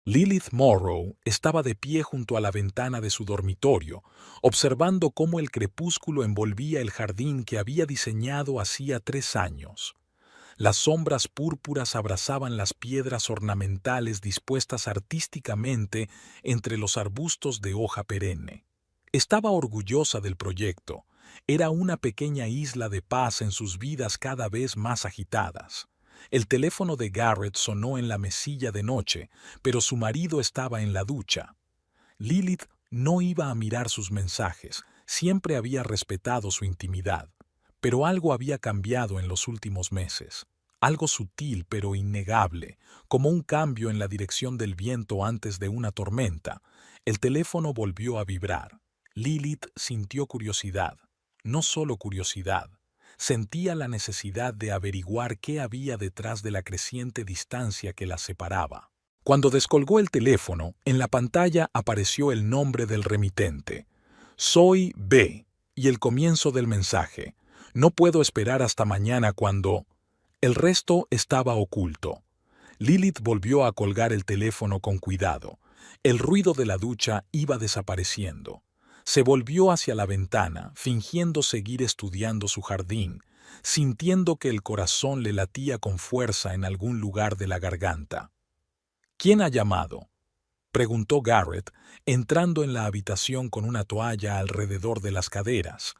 Lilith Morrow estaba de pie junto a la ventana de su dormitorio, observando cómo el crepúsculo envolvía el jardín que había diseñado hacía 3 años. Las sombras púrpuras abrazaban las piedras ornamentales dispuestas artísticamente entre los arbustos de hoja perenne. Estaba orgullosa del proyecto. Era una pequeña isla de paz en sus vidas cada vez más agitadas. El teléfono de Garrett sonó en la mesilla de noche, pero su marido estaba en la ducha. Lilith no iba a mirar sus mensajes, siempre había respetado su intimidad. Pero algo había cambiado en los últimos meses. Algo sutil pero innegable, como un cambio en la dirección del viento antes de una tormenta. El teléfono volvió a vibrar. Lilith sintió curiosidad. No solo curiosidad. Sentía la necesidad de averiguar qué había detrás de la creciente distancia que las separaba. Cuando descolgó el teléfono, en la pantalla apareció el nombre del remitente. Soy B. Y el comienzo del mensaje. No puedo esperar hasta mañana cuando... El resto estaba oculto. Lilith volvió a colgar el teléfono con cuidado. El ruido de la ducha iba desapareciendo. Se volvió hacia la ventana, fingiendo seguir estudiando su jardín, sintiendo que el corazón le latía con fuerza en algún lugar de la garganta. ¿Quién ha llamado?, preguntó Garrett, entrando en la habitación con una toalla alrededor de las caderas.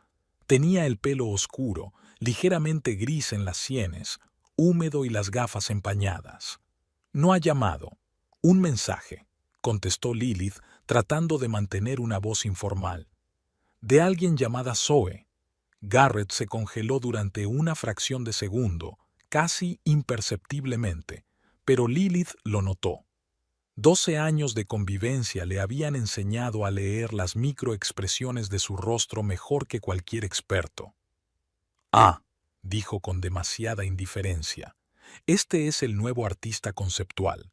Tenía el pelo oscuro, ligeramente gris en las sienes, húmedo y las gafas empañadas. No ha llamado. Un mensaje, contestó Lilith, tratando de mantener una voz informal. De alguien llamada Zoe. Garrett se congeló durante una fracción de segundo, casi imperceptiblemente, pero Lilith lo notó. 12 años de convivencia le habían enseñado a leer las microexpresiones de su rostro mejor que cualquier experto. Ah, dijo con demasiada indiferencia. Este es el nuevo artista conceptual.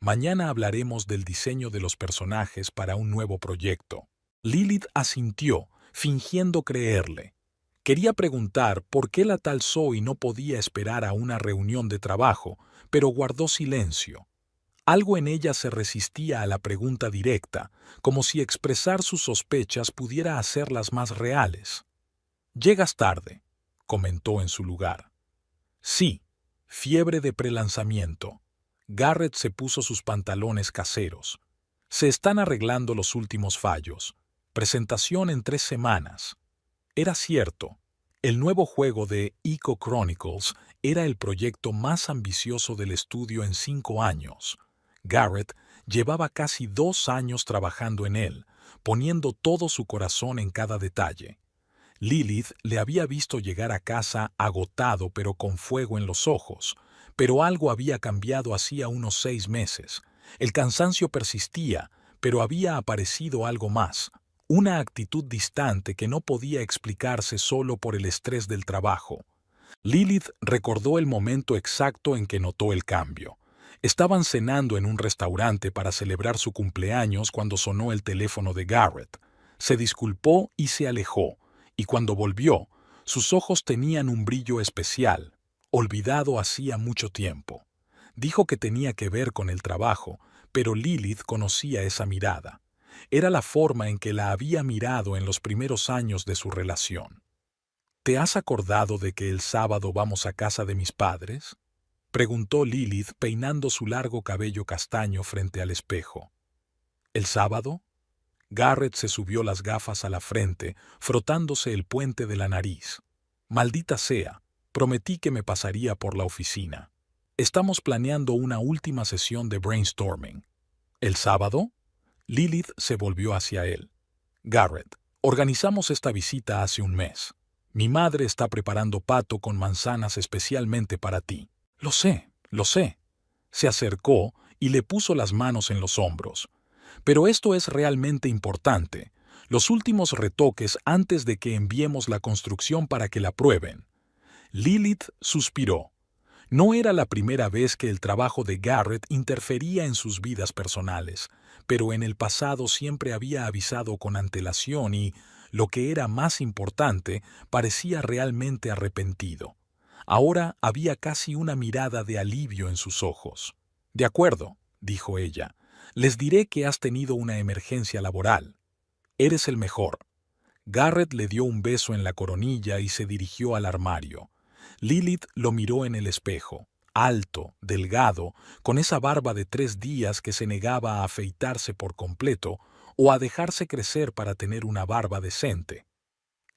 Mañana hablaremos del diseño de los personajes para un nuevo proyecto. Lilith asintió, fingiendo creerle. Quería preguntar por qué la tal Zoe no podía esperar a una reunión de trabajo, pero guardó silencio. Algo en ella se resistía a la pregunta directa, como si expresar sus sospechas pudiera hacerlas más reales. «Llegas tarde», comentó en su lugar. «Sí, fiebre de prelanzamiento». Garrett se puso sus pantalones caseros. «Se están arreglando los últimos fallos. Presentación en 3 semanas». Era cierto. El nuevo juego de Eco Chronicles era el proyecto más ambicioso del estudio en 5 años. Garrett llevaba casi 2 años trabajando en él, poniendo todo su corazón en cada detalle. Lilith le había visto llegar a casa agotado pero con fuego en los ojos, pero algo había cambiado hacía unos 6 meses. El cansancio persistía, pero había aparecido algo más, una actitud distante que no podía explicarse solo por el estrés del trabajo. Lilith recordó el momento exacto en que notó el cambio. Estaban cenando en un restaurante para celebrar su cumpleaños cuando sonó el teléfono de Garrett. Se disculpó y se alejó, y cuando volvió, sus ojos tenían un brillo especial, olvidado hacía mucho tiempo. Dijo que tenía que ver con el trabajo, pero Lilith conocía esa mirada. Era la forma en que la había mirado en los primeros años de su relación. «¿Te has acordado de que el sábado vamos a casa de mis padres?», preguntó Lilith peinando su largo cabello castaño frente al espejo. «¿El sábado?». Garrett se subió las gafas a la frente, frotándose el puente de la nariz. «Maldita sea, prometí que me pasaría por la oficina. Estamos planeando una última sesión de brainstorming». «¿El sábado?». Lilith se volvió hacia él. «Garrett, organizamos esta visita hace un mes. Mi madre está preparando pato con manzanas especialmente para ti». «Lo sé, lo sé». Se acercó y le puso las manos en los hombros. «Pero esto es realmente importante. Los últimos retoques antes de que enviemos la construcción para que la prueben». Lilith suspiró. No era la primera vez que el trabajo de Garrett interfería en sus vidas personales, pero en el pasado siempre había avisado con antelación y, lo que era más importante, parecía realmente arrepentido. Ahora había casi una mirada de alivio en sus ojos. «De acuerdo», dijo ella. Les diré que has tenido una emergencia laboral. Eres el mejor. Garrett le dio un beso en la coronilla y se dirigió al armario. Lilith lo miró en el espejo, alto, delgado, con esa barba de 3 días que se negaba a afeitarse por completo o a dejarse crecer para tener una barba decente.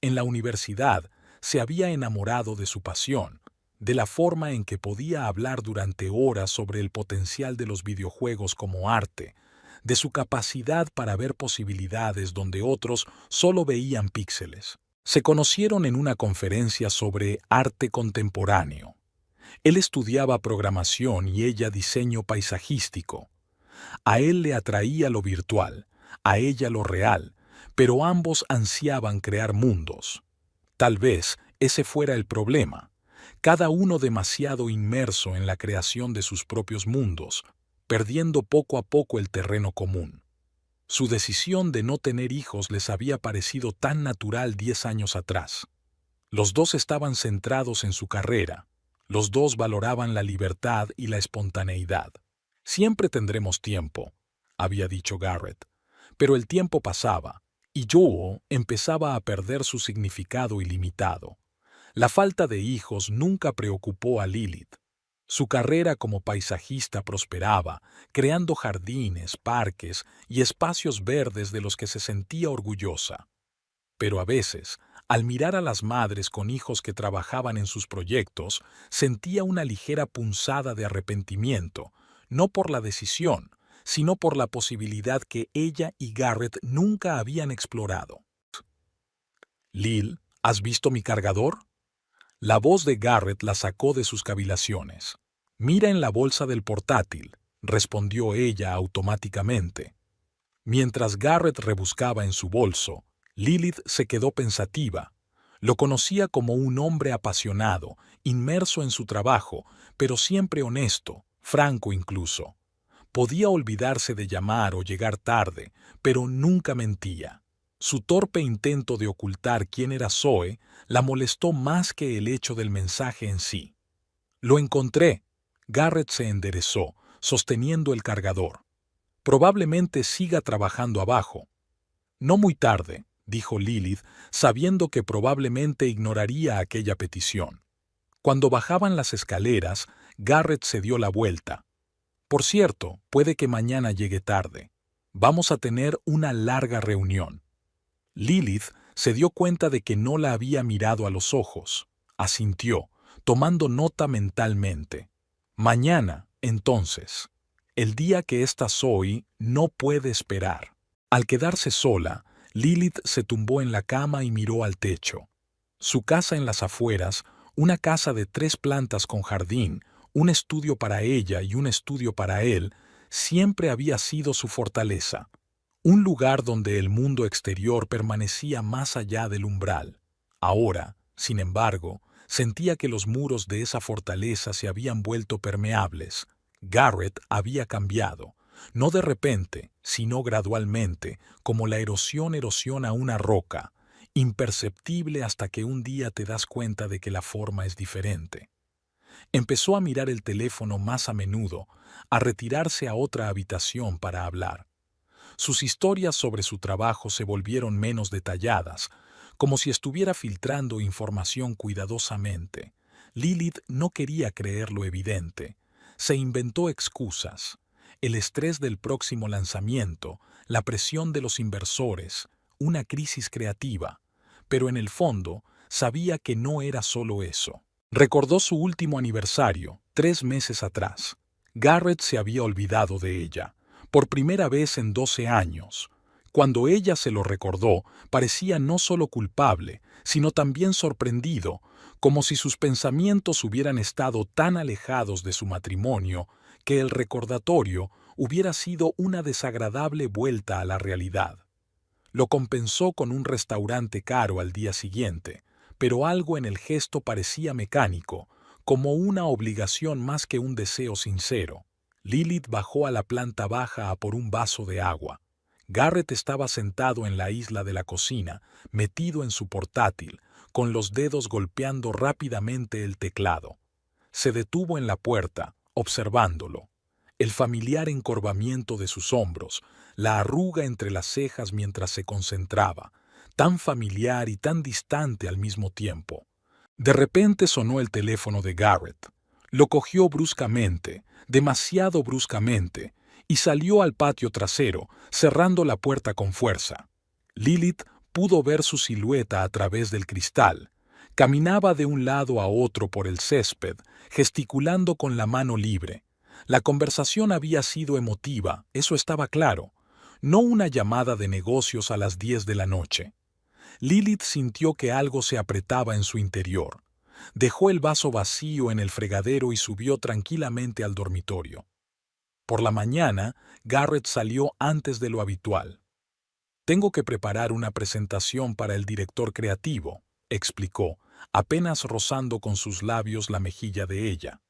En la universidad se había enamorado de su pasión, de la forma en que podía hablar durante horas sobre el potencial de los videojuegos como arte, de su capacidad para ver posibilidades donde otros solo veían píxeles. Se conocieron en una conferencia sobre arte contemporáneo. Él estudiaba programación y ella diseño paisajístico. A él le atraía lo virtual, a ella lo real, pero ambos ansiaban crear mundos. Tal vez ese fuera el problema, cada uno demasiado inmerso en la creación de sus propios mundos, perdiendo poco a poco el terreno común. Su decisión de no tener hijos les había parecido tan natural 10 años atrás. Los dos estaban centrados en su carrera, los dos valoraban la libertad y la espontaneidad. Siempre tendremos tiempo, había dicho Garrett, pero el tiempo pasaba, y Joe empezaba a perder su significado ilimitado. La falta de hijos nunca preocupó a Lilith. Su carrera como paisajista prosperaba, creando jardines, parques y espacios verdes de los que se sentía orgullosa. Pero a veces, al mirar a las madres con hijos que trabajaban en sus proyectos, sentía una ligera punzada de arrepentimiento, no por la decisión, sino por la posibilidad que ella y Garrett nunca habían explorado. «Lil, ¿has visto mi cargador?». La voz de Garrett la sacó de sus cavilaciones. «Mira en la bolsa del portátil», respondió ella automáticamente. Mientras Garrett rebuscaba en su bolso, Lilith se quedó pensativa. Lo conocía como un hombre apasionado, inmerso en su trabajo, pero siempre honesto, franco incluso. Podía olvidarse de llamar o llegar tarde, pero nunca mentía. Su torpe intento de ocultar quién era Zoe la molestó más que el hecho del mensaje en sí. «Lo encontré». Garrett se enderezó, sosteniendo el cargador. «Probablemente siga trabajando abajo». «No muy tarde», dijo Lilith, sabiendo que probablemente ignoraría aquella petición. Cuando bajaban las escaleras, Garrett se dio la vuelta. «Por cierto, puede que mañana llegue tarde. Vamos a tener una larga reunión». Lilith se dio cuenta de que no la había mirado a los ojos. Asintió, tomando nota mentalmente. «Mañana, entonces. El día que estás hoy no puede esperar». Al quedarse sola, Lilith se tumbó en la cama y miró al techo. Su casa en las afueras, una casa de 3 plantas con jardín, un estudio para ella y un estudio para él, siempre había sido su fortaleza. Un lugar donde el mundo exterior permanecía más allá del umbral. Ahora, sin embargo, sentía que los muros de esa fortaleza se habían vuelto permeables. Garrett había cambiado, no de repente, sino gradualmente, como la erosión erosiona una roca, imperceptible hasta que un día te das cuenta de que la forma es diferente. Empezó a mirar el teléfono más a menudo, a retirarse a otra habitación para hablar. Sus historias sobre su trabajo se volvieron menos detalladas, como si estuviera filtrando información cuidadosamente. Lilith no quería creer lo evidente. Se inventó excusas. El estrés del próximo lanzamiento, la presión de los inversores, una crisis creativa. Pero en el fondo, sabía que no era solo eso. Recordó su último aniversario, 3 meses atrás. Garrett se había olvidado de ella, por primera vez en 12 años. Cuando ella se lo recordó, parecía no solo culpable, sino también sorprendido, como si sus pensamientos hubieran estado tan alejados de su matrimonio que el recordatorio hubiera sido una desagradable vuelta a la realidad. Lo compensó con un restaurante caro al día siguiente, pero algo en el gesto parecía mecánico, como una obligación más que un deseo sincero. Lilith bajó a la planta baja a por un vaso de agua. Garrett estaba sentado en la isla de la cocina, metido en su portátil, con los dedos golpeando rápidamente el teclado. Se detuvo en la puerta, observándolo. el familiar encorvamiento de sus hombros, la arruga entre las cejas mientras se concentraba, tan familiar y tan distante al mismo tiempo. De repente sonó el teléfono de Garrett. Lo cogió bruscamente, demasiado bruscamente, y salió al patio trasero, cerrando la puerta con fuerza. Lilith pudo ver su silueta a través del cristal. Caminaba de un lado a otro por el césped, gesticulando con la mano libre. La conversación había sido emotiva, eso estaba claro, no una llamada de negocios a las 10 de la noche. Lilith sintió que algo se apretaba en su interior. Dejó el vaso vacío en el fregadero y subió tranquilamente al dormitorio. Por la mañana, Garrett salió antes de lo habitual. «Tengo que preparar una presentación para el director creativo», explicó, apenas rozando con sus labios la mejilla de ella.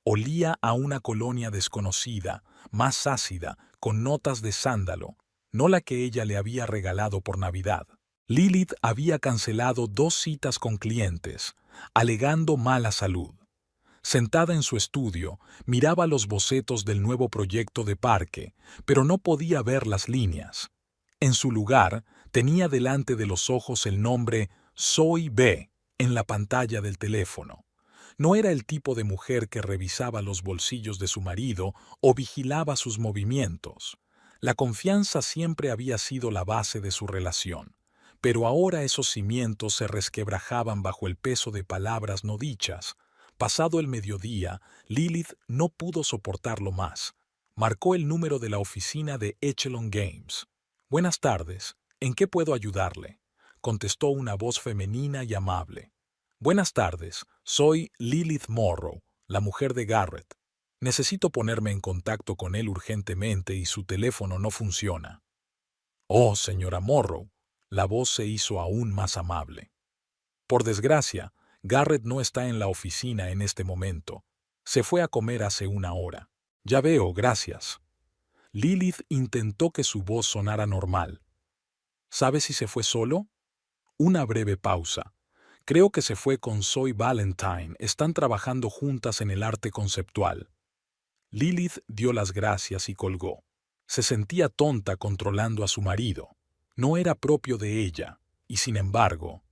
Olía a una colonia desconocida, más ácida, con notas de sándalo, no la que ella le había regalado por Navidad. Lilith había cancelado 2 citas con clientes, alegando mala salud. Sentada en su estudio, miraba los bocetos del nuevo proyecto de parque, pero no podía ver las líneas. En su lugar, tenía delante de los ojos el nombre Zoe B. en la pantalla del teléfono. No era el tipo de mujer que revisaba los bolsillos de su marido o vigilaba sus movimientos. La confianza siempre había sido la base de su relación, pero ahora esos cimientos se resquebrajaban bajo el peso de palabras no dichas. Pasado el mediodía, Lilith no pudo soportarlo más. Marcó el número de la oficina de Echelon Games. «Buenas tardes, ¿en qué puedo ayudarle?», contestó una voz femenina y amable. «Buenas tardes, soy Lilith Morrow, la mujer de Garrett. Necesito ponerme en contacto con él urgentemente y su teléfono no funciona». «Oh, señora Morrow», la voz se hizo aún más amable. «Por desgracia, Garrett no está en la oficina en este momento. Se fue a comer hace una hora». «Ya veo, gracias». Lilith intentó que su voz sonara normal. «¿Sabe si se fue solo?». Una breve pausa. «Creo que se fue con Zoe Valentine. Están trabajando juntas en el arte conceptual». Lilith dio las gracias y colgó. Se sentía tonta controlando a su marido. No era propio de ella, y sin embargo,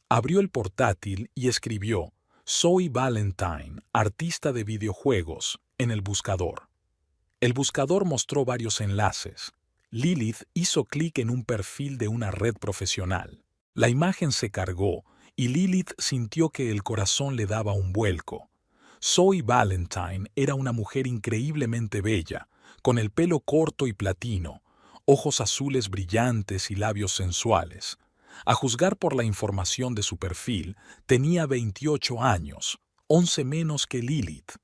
abrió el portátil y escribió «Zoe Valentine, artista de videojuegos», en el buscador. El buscador mostró varios enlaces. Lilith hizo clic en un perfil de una red profesional. La imagen se cargó y Lilith sintió que el corazón le daba un vuelco. Zoe Valentine era una mujer increíblemente bella, con el pelo corto y platino, ojos azules brillantes y labios sensuales. A juzgar por la información de su perfil, tenía 28 años, 11 menos que Lilith.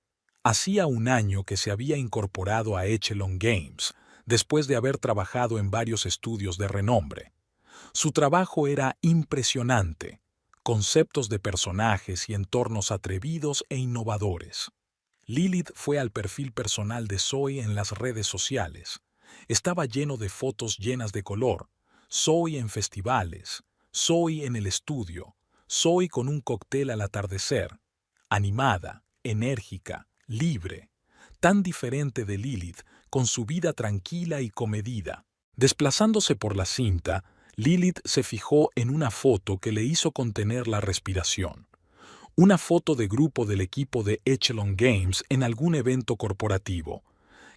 Hacía un año que se había incorporado a Echelon Games, después de haber trabajado en varios estudios de renombre. Su trabajo era impresionante, conceptos de personajes y entornos atrevidos e innovadores. Lilith fue al perfil personal de Zoe en las redes sociales. Estaba lleno de fotos llenas de color. Zoe en festivales, Zoe en el estudio, Zoe con un cóctel al atardecer. Animada, enérgica, libre. Tan diferente de Lilith, con su vida tranquila y comedida. Desplazándose por la cinta, Lilith se fijó en una foto que le hizo contener la respiración. Una foto de grupo del equipo de Echelon Games en algún evento corporativo.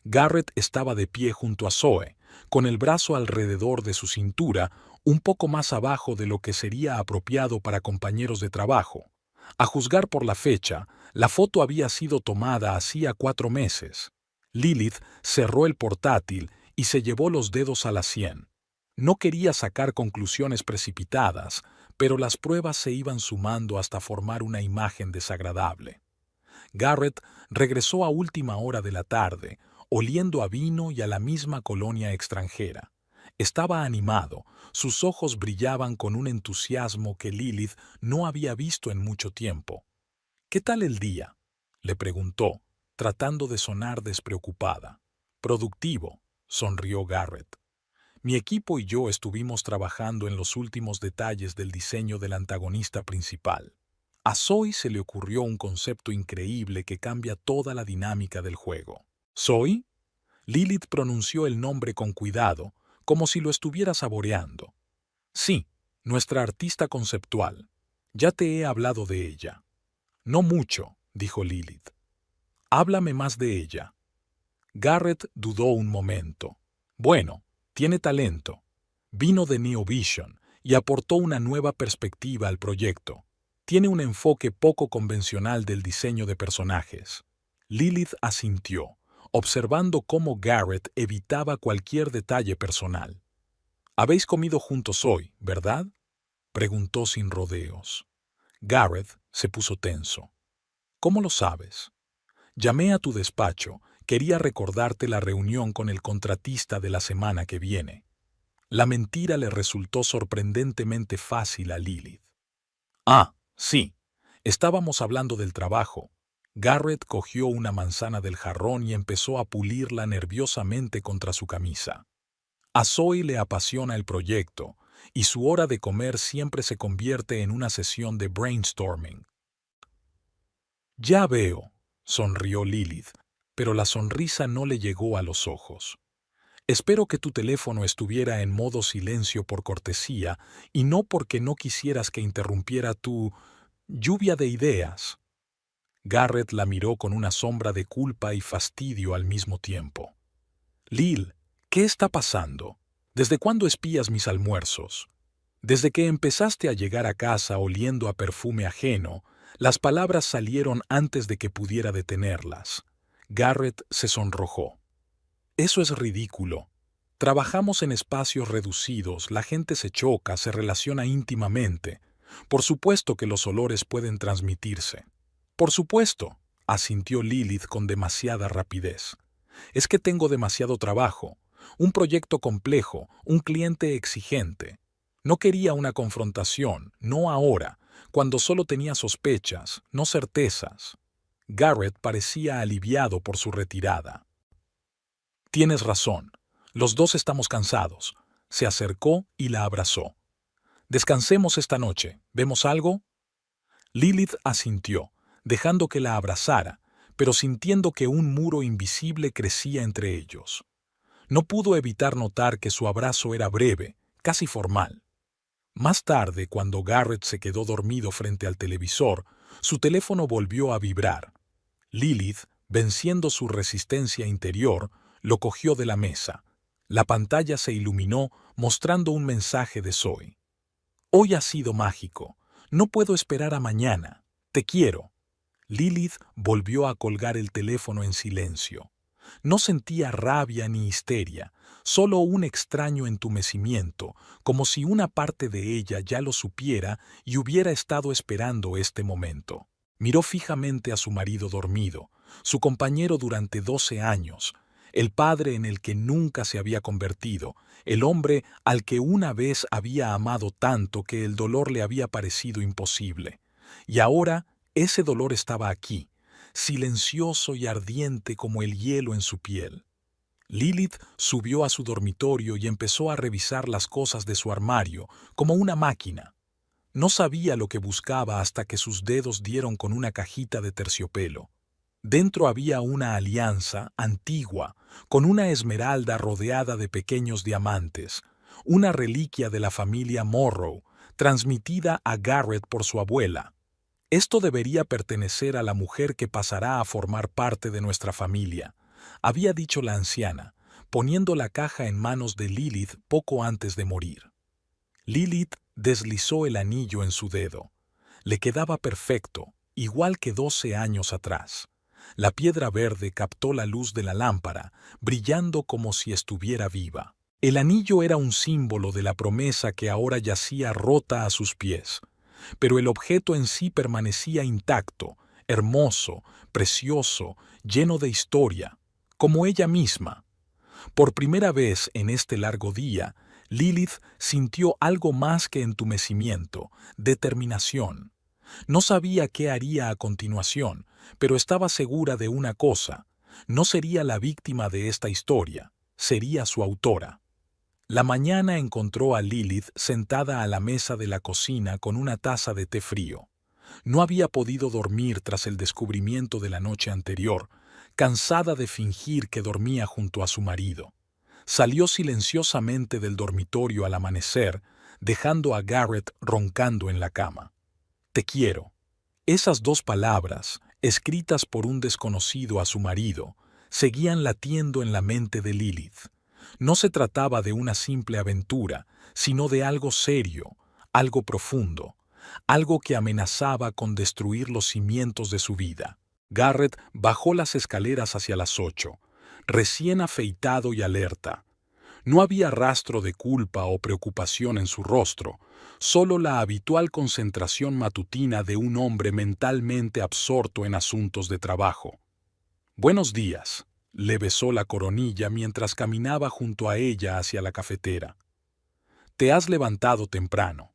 Garrett estaba de pie junto a Zoe, con el brazo alrededor de su cintura, un poco más abajo de lo que sería apropiado para compañeros de trabajo. A juzgar por la fecha, la foto había sido tomada hacía 4 meses. Lilith cerró el portátil y se llevó los dedos a la sien. No quería sacar conclusiones precipitadas, pero las pruebas se iban sumando hasta formar una imagen desagradable. Garrett regresó a última hora de la tarde, oliendo a vino y a la misma colonia extranjera. Estaba animado, sus ojos brillaban con un entusiasmo que Lilith no había visto en mucho tiempo. «¿Qué tal el día?», le preguntó, tratando de sonar despreocupada. «Productivo», sonrió Garrett. «Mi equipo y yo estuvimos trabajando en los últimos detalles del diseño del antagonista principal. A Zoe se le ocurrió un concepto increíble que cambia toda la dinámica del juego. ¿Soy? Lilith pronunció el nombre con cuidado, como si lo estuviera saboreando. Sí, nuestra artista conceptual. Ya te he hablado de ella. No mucho, dijo Lilith. Háblame más de ella. Garrett dudó un momento. Bueno, tiene talento. Vino de Neo Vision y aportó una nueva perspectiva al proyecto. Tiene un enfoque poco convencional del diseño de personajes. Lilith asintió, observando cómo Garrett evitaba cualquier detalle personal. «Habéis comido juntos hoy, ¿verdad?», preguntó sin rodeos. Garrett se puso tenso. «¿Cómo lo sabes?». «Llamé a tu despacho. Quería recordarte la reunión con el contratista de la semana que viene». La mentira le resultó sorprendentemente fácil a Lilith. «Ah, sí. Estábamos hablando del trabajo». Garrett cogió una manzana del jarrón y empezó a pulirla nerviosamente contra su camisa. A Zoe le apasiona el proyecto, y su hora de comer siempre se convierte en una sesión de brainstorming. «Ya veo», sonrió Lilith, pero la sonrisa no le llegó a los ojos. «Espero que tu teléfono estuviera en modo silencio por cortesía y no porque no quisieras que interrumpiera tu lluvia de ideas». Garrett la miró con una sombra de culpa y fastidio al mismo tiempo. «Lil, ¿qué está pasando? ¿Desde cuándo espías mis almuerzos? Desde que empezaste a llegar a casa oliendo a perfume ajeno, las palabras salieron antes de que pudiera detenerlas». Garrett se sonrojó. «Eso es ridículo. Trabajamos en espacios reducidos, la gente se choca, se relaciona íntimamente. Por supuesto que los olores pueden transmitirse». «Por supuesto», asintió Lilith con demasiada rapidez. «Es que tengo demasiado trabajo, un proyecto complejo, un cliente exigente. No quería una confrontación, no ahora, cuando solo tenía sospechas, no certezas». Garrett parecía aliviado por su retirada. «Tienes razón. Los dos estamos cansados». Se acercó y la abrazó. «Descansemos esta noche. ¿Vemos algo?». Lilith asintió, dejando que la abrazara, pero sintiendo que un muro invisible crecía entre ellos. No pudo evitar notar que su abrazo era breve, casi formal. Más tarde, cuando Garrett se quedó dormido frente al televisor, su teléfono volvió a vibrar. Lilith, venciendo su resistencia interior, lo cogió de la mesa. La pantalla se iluminó mostrando un mensaje de Zoe. «Hoy ha sido mágico. No puedo esperar a mañana. Te quiero». Lilith volvió a colgar el teléfono en silencio. No sentía rabia ni histeria, solo un extraño entumecimiento, como si una parte de ella ya lo supiera y hubiera estado esperando este momento. Miró fijamente a su marido dormido, su compañero durante 12 años, el padre en el que nunca se había convertido, el hombre al que una vez había amado tanto que el dolor le había parecido imposible. Y ahora ese dolor estaba aquí, silencioso y ardiente como el hielo en su piel. Lilith subió a su dormitorio y empezó a revisar las cosas de su armario, como una máquina. No sabía lo que buscaba hasta que sus dedos dieron con una cajita de terciopelo. Dentro había una alianza antigua, con una esmeralda rodeada de pequeños diamantes, una reliquia de la familia Morrow, transmitida a Garrett por su abuela. «Esto debería pertenecer a la mujer que pasará a formar parte de nuestra familia», había dicho la anciana, poniendo la caja en manos de Lilith poco antes de morir. Lilith deslizó el anillo en su dedo. Le quedaba perfecto, igual que 12 años atrás. La piedra verde captó la luz de la lámpara, brillando como si estuviera viva. El anillo era un símbolo de la promesa que ahora yacía rota a sus pies. Pero el objeto en sí permanecía intacto, hermoso, precioso, lleno de historia, como ella misma. Por primera vez en este largo día, Lilith sintió algo más que entumecimiento, determinación. No sabía qué haría a continuación, pero estaba segura de una cosa: no sería la víctima de esta historia, sería su autora. La mañana encontró a Lilith sentada a la mesa de la cocina con una taza de té frío. No había podido dormir tras el descubrimiento de la noche anterior. cansada de fingir que dormía junto a su marido. Salió silenciosamente del dormitorio al amanecer, dejando a Garrett roncando en la cama. Te quiero. Esas dos palabras, escritas por un desconocido a su marido, seguían latiendo en la mente de Lilith. No se trataba de una simple aventura, sino de algo serio, algo profundo, algo que amenazaba con destruir los cimientos de su vida. Garrett bajó las escaleras hacia las 8, recién afeitado y alerta. No había rastro de culpa o preocupación en su rostro, solo la habitual concentración matutina de un hombre mentalmente absorto en asuntos de trabajo. «Buenos días», le besó la coronilla mientras caminaba junto a ella hacia la cafetera. «Te has levantado temprano».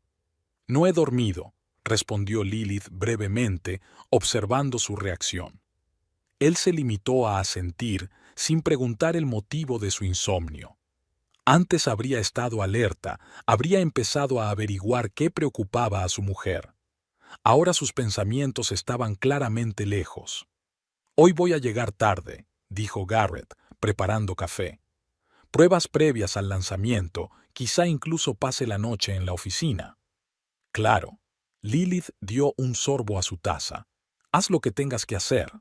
«No he dormido», respondió Lilith brevemente, observando su reacción. Él se limitó a asentir, sin preguntar el motivo de su insomnio. Antes habría estado alerta, habría empezado a averiguar qué preocupaba a su mujer. Ahora sus pensamientos estaban claramente lejos. «Hoy voy a llegar tarde», dijo Garrett, preparando café. «Pruebas previas al lanzamiento, quizá incluso pase la noche en la oficina». «Claro». Lilith dio un sorbo a su taza. «Haz lo que tengas que hacer».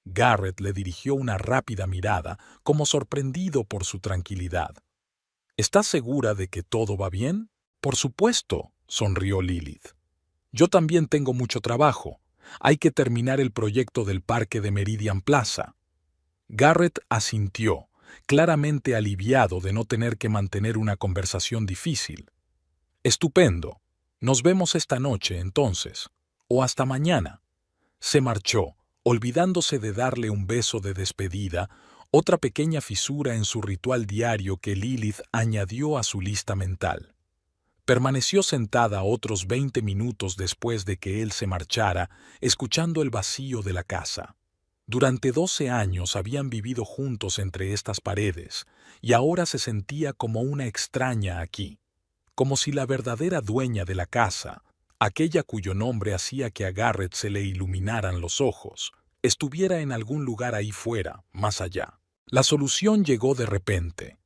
Garrett le dirigió una rápida mirada, como sorprendido por su tranquilidad. «¿Estás segura de que todo va bien?» «Por supuesto», sonrió Lilith. «Yo también tengo mucho trabajo. Hay que terminar el proyecto del parque de Meridian Plaza». Garrett asintió, claramente aliviado de no tener que mantener una conversación difícil. «Estupendo. Nos vemos esta noche, entonces. O hasta mañana». Se marchó, olvidándose de darle un beso de despedida, otra pequeña fisura en su ritual diario que Lilith añadió a su lista mental. Permaneció sentada otros 20 minutos después de que él se marchara, escuchando el vacío de la casa. Durante 12 años habían vivido juntos entre estas paredes, y ahora se sentía como una extraña aquí, como si la verdadera dueña de la casa, aquella cuyo nombre hacía que a Garrett se le iluminaran los ojos, estuviera en algún lugar ahí fuera, más allá. La solución llegó de repente.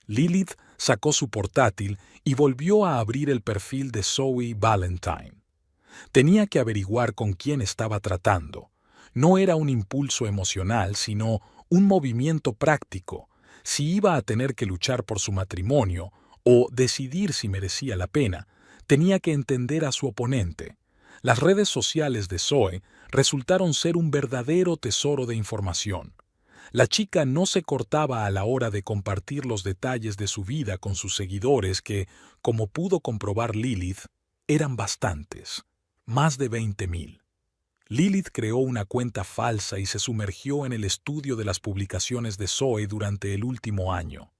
Lilith sacó su portátil y volvió a abrir el perfil de Zoe Valentine. Tenía que averiguar con quién estaba tratando. No era un impulso emocional, sino un movimiento práctico. Si iba a tener que luchar por su matrimonio o decidir si merecía la pena, tenía que entender a su oponente. Las redes sociales de Zoe resultaron ser un verdadero tesoro de información. La chica no se cortaba a la hora de compartir los detalles de su vida con sus seguidores que, como pudo comprobar Lilith, eran bastantes, más de 20,000. Lilith creó una cuenta falsa y se sumergió en el estudio de las publicaciones de Zoe durante el último año.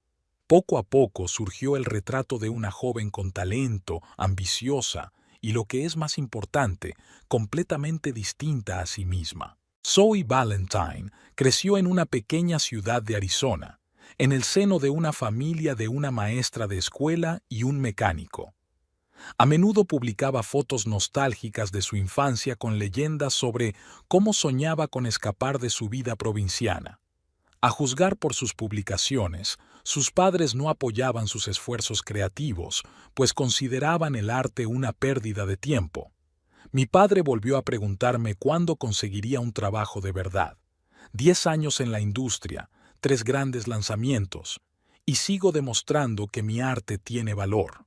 Poco a poco surgió el retrato de una joven con talento, ambiciosa y, lo que es más importante, completamente distinta a sí misma. Zoe Valentine creció en una pequeña ciudad de Arizona, en el seno de una familia de una maestra de escuela y un mecánico. A menudo publicaba fotos nostálgicas de su infancia con leyendas sobre cómo soñaba con escapar de su vida provinciana. A juzgar por sus publicaciones, sus padres no apoyaban sus esfuerzos creativos, pues consideraban el arte una pérdida de tiempo. Mi padre volvió a preguntarme cuándo conseguiría un trabajo de verdad. 10 años en la industria, 3 grandes lanzamientos, y sigo demostrando que mi arte tiene valor.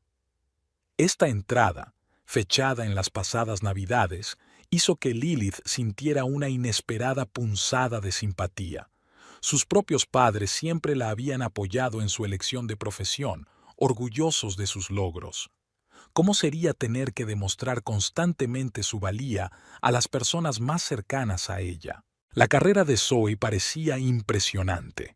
Esta entrada, fechada en las pasadas Navidades, hizo que Lilith sintiera una inesperada punzada de simpatía. Sus propios padres siempre la habían apoyado en su elección de profesión, orgullosos de sus logros. ¿Cómo sería tener que demostrar constantemente su valía a las personas más cercanas a ella? La carrera de Zoe parecía impresionante.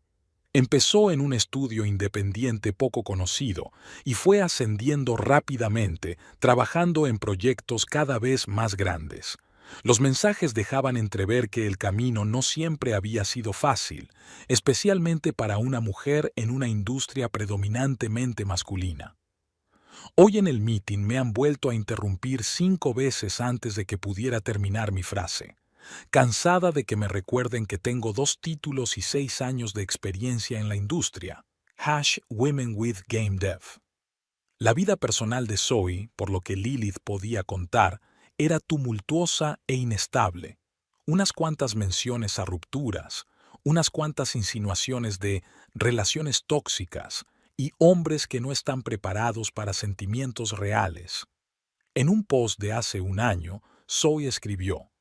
Empezó en un estudio independiente poco conocido y fue ascendiendo rápidamente, trabajando en proyectos cada vez más grandes. Los mensajes dejaban entrever que el camino no siempre había sido fácil, especialmente para una mujer en una industria predominantemente masculina. Hoy en el meeting me han vuelto a interrumpir 5 veces antes de que pudiera terminar mi frase. Cansada de que me recuerden que tengo 2 títulos y 6 años de experiencia en la industria. #Women with Game Dev. La vida personal de Zoe, por lo que Lilith podía contar, era tumultuosa e inestable. Unas cuantas menciones a rupturas, unas cuantas insinuaciones de relaciones tóxicas y hombres que no están preparados para sentimientos reales. En un post de hace un año, Zoe escribió: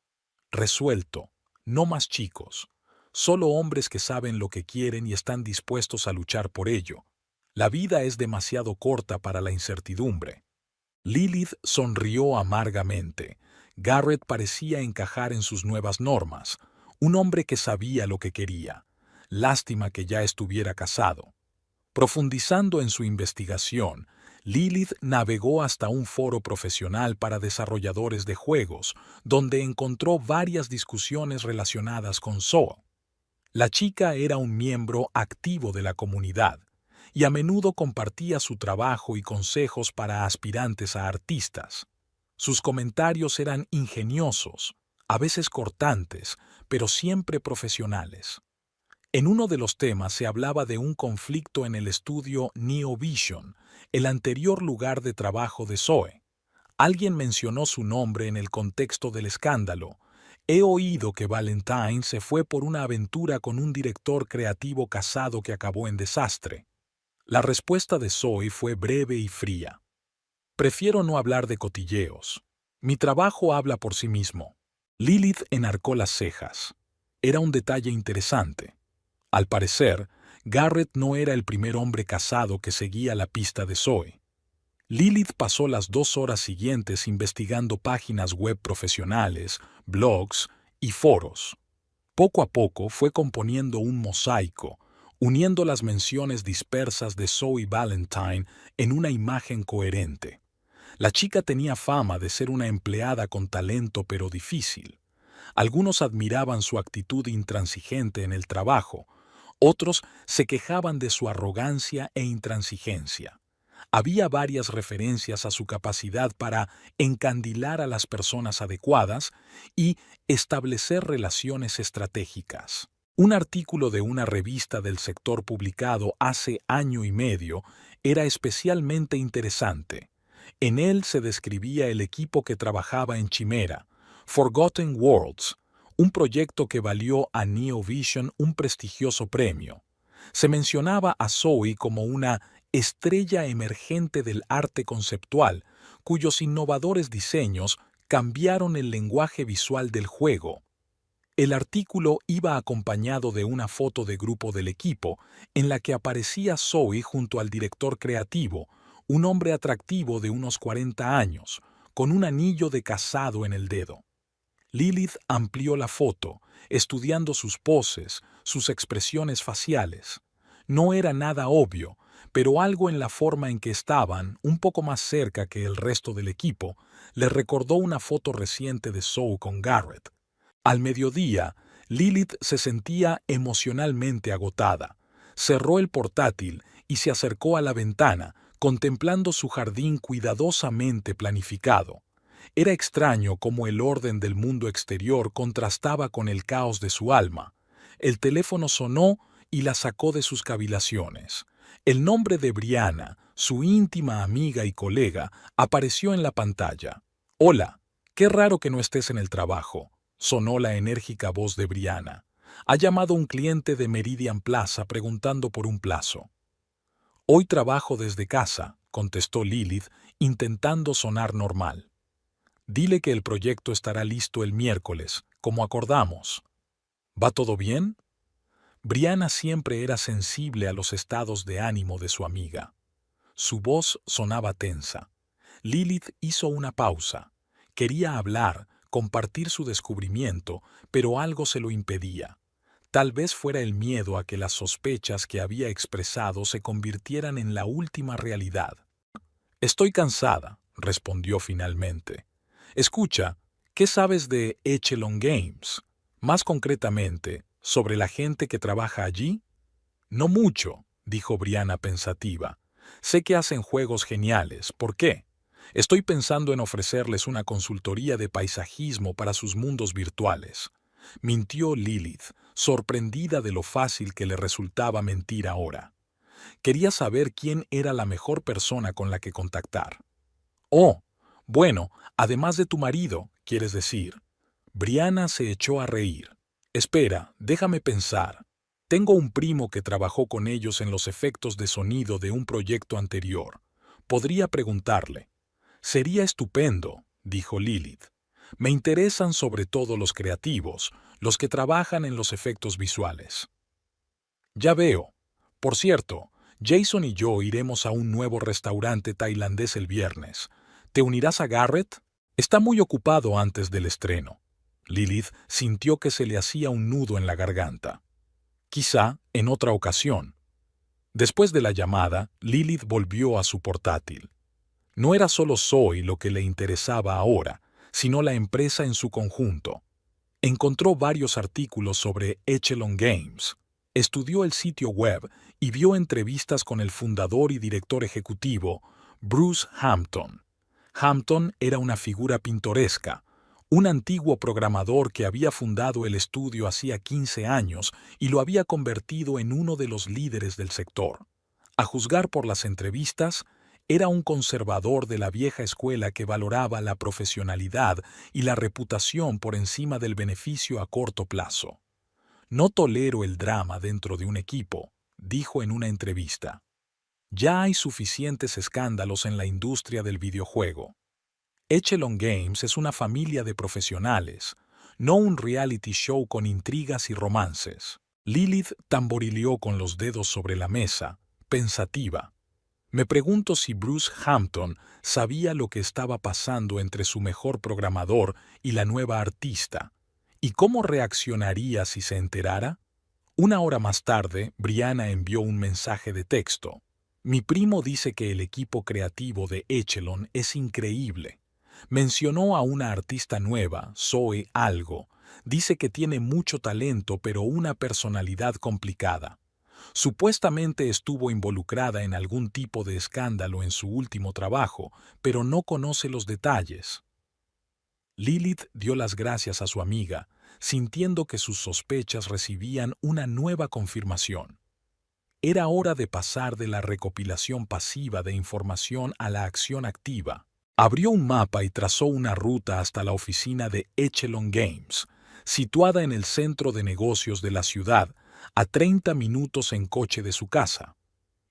resuelto, no más chicos, solo hombres que saben lo que quieren y están dispuestos a luchar por ello. La vida es demasiado corta para la incertidumbre. Lilith sonrió amargamente. Garrett parecía encajar en sus nuevas normas, un hombre que sabía lo que quería. Lástima que ya estuviera casado. Profundizando en su investigación, Lilith navegó hasta un foro profesional para desarrolladores de juegos, donde encontró varias discusiones relacionadas con Zoe. La chica era un miembro activo de la comunidad y a menudo compartía su trabajo y consejos para aspirantes a artistas. Sus comentarios eran ingeniosos, a veces cortantes, pero siempre profesionales. En uno de los temas se hablaba de un conflicto en el estudio Neovision, el anterior lugar de trabajo de Zoe. Alguien mencionó su nombre en el contexto del escándalo. He oído que Valentine se fue por una aventura con un director creativo casado que acabó en desastre. La respuesta de Zoe fue breve y fría. Prefiero no hablar de cotilleos. Mi trabajo habla por sí mismo. Lilith enarcó las cejas. Era un detalle interesante. Al parecer, Garrett no era el primer hombre casado que seguía la pista de Zoe. Lilith pasó las 2 horas siguientes investigando páginas web profesionales, blogs y foros. Poco a poco fue componiendo un mosaico, uniendo las menciones dispersas de Zoe Valentine en una imagen coherente. La chica tenía fama de ser una empleada con talento pero difícil. Algunos admiraban su actitud intransigente en el trabajo, otros se quejaban de su arrogancia e intransigencia. Había varias referencias a su capacidad para encandilar a las personas adecuadas y establecer relaciones estratégicas. Un artículo de una revista del sector publicado hace año y medio era especialmente interesante. En él se describía el equipo que trabajaba en Chimera, Forgotten Worlds, un proyecto que valió a Neovision un prestigioso premio. Se mencionaba a Zoe como una estrella emergente del arte conceptual, cuyos innovadores diseños cambiaron el lenguaje visual del juego. El artículo iba acompañado de una foto de grupo del equipo, en la que aparecía Zoe junto al director creativo, un hombre atractivo de unos 40 años, con un anillo de casado en el dedo. Lilith amplió la foto, estudiando sus poses, sus expresiones faciales. No era nada obvio, pero algo en la forma en que estaban, un poco más cerca que el resto del equipo, le recordó una foto reciente de Zoe con Garrett. Al mediodía, Lilith se sentía emocionalmente agotada. Cerró el portátil y se acercó a la ventana, contemplando su jardín cuidadosamente planificado. Era extraño cómo el orden del mundo exterior contrastaba con el caos de su alma. El teléfono sonó y la sacó de sus cavilaciones. El nombre de Brianna, su íntima amiga y colega, apareció en la pantalla. «Hola, qué raro que no estés en el trabajo», sonó la enérgica voz de Brianna. «Ha llamado un cliente de Meridian Plaza preguntando por un plazo». «Hoy trabajo desde casa», contestó Lilith, intentando sonar normal. «Dile que el proyecto estará listo el miércoles, como acordamos». «¿Va todo bien?». Brianna siempre era sensible a los estados de ánimo de su amiga. Su voz sonaba tensa. Lilith hizo una pausa. Quería hablar, compartir su descubrimiento, pero algo se lo impedía. Tal vez fuera el miedo a que las sospechas que había expresado se convirtieran en la última realidad. «Estoy cansada», respondió finalmente. «Escucha, ¿qué sabes de Echelon Games? Más concretamente, ¿sobre la gente que trabaja allí?» «No mucho», dijo Brianna pensativa. «Sé que hacen juegos geniales. ¿Por qué? Estoy pensando en ofrecerles una consultoría de paisajismo para sus mundos virtuales. Mintió Lilith, sorprendida de lo fácil que le resultaba mentir ahora. Quería saber quién era la mejor persona con la que contactar. Oh, bueno, además de tu marido, quieres decir. Brianna se echó a reír. Espera, déjame pensar. Tengo un primo que trabajó con ellos en los efectos de sonido de un proyecto anterior. Podría preguntarle. Sería estupendo, dijo Lilith. Me interesan sobre todo los creativos, los que trabajan en los efectos visuales. Ya veo. Por cierto, Jason y yo iremos a un nuevo restaurante tailandés el viernes. ¿Te unirás a Garrett? Está muy ocupado antes del estreno. Lilith sintió que se le hacía un nudo en la garganta. Quizá en otra ocasión. Después de la llamada, Lilith volvió a su portátil. No era solo Zoe lo que le interesaba ahora, sino la empresa en su conjunto. Encontró varios artículos sobre Echelon Games, estudió el sitio web y vio entrevistas con el fundador y director ejecutivo, Bruce Hampton. Hampton era una figura pintoresca, un antiguo programador que había fundado el estudio hacía 15 años y lo había convertido en uno de los líderes del sector. A juzgar por las entrevistas, era un conservador de la vieja escuela que valoraba la profesionalidad y la reputación por encima del beneficio a corto plazo. No tolero el drama dentro de un equipo, dijo en una entrevista. Ya hay suficientes escándalos en la industria del videojuego. Echelon Games es una familia de profesionales, no un reality show con intrigas y romances. Lilith tamborileó con los dedos sobre la mesa, pensativa. Me pregunto si Bruce Hampton sabía lo que estaba pasando entre su mejor programador y la nueva artista, y cómo reaccionaría si se enterara. Una hora más tarde, Brianna envió un mensaje de texto. Mi primo dice que el equipo creativo de Echelon es increíble. Mencionó a una artista nueva, Zoe Algo. Dice que tiene mucho talento pero una personalidad complicada. Supuestamente estuvo involucrada en algún tipo de escándalo en su último trabajo, pero no conoce los detalles. Lilith dio las gracias a su amiga, sintiendo que sus sospechas recibían una nueva confirmación. Era hora de pasar de la recopilación pasiva de información a la acción activa. Abrió un mapa y trazó una ruta hasta la oficina de Echelon Games, situada en el centro de negocios de la ciudad, a 30 minutos en coche de su casa.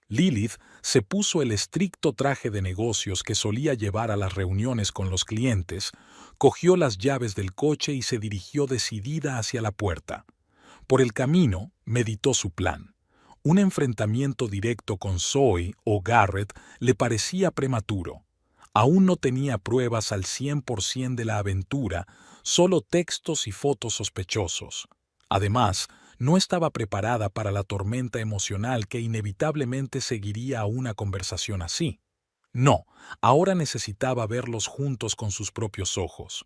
Lilith se puso el estricto traje de negocios que solía llevar a las reuniones con los clientes, cogió las llaves del coche y se dirigió decidida hacia la puerta. Por el camino, meditó su plan. Un enfrentamiento directo con Zoe o Garrett le parecía prematuro. Aún no tenía pruebas al 100% de la aventura, solo textos y fotos sospechosos. Además, no estaba preparada para la tormenta emocional que inevitablemente seguiría a una conversación así. No, ahora necesitaba verlos juntos con sus propios ojos,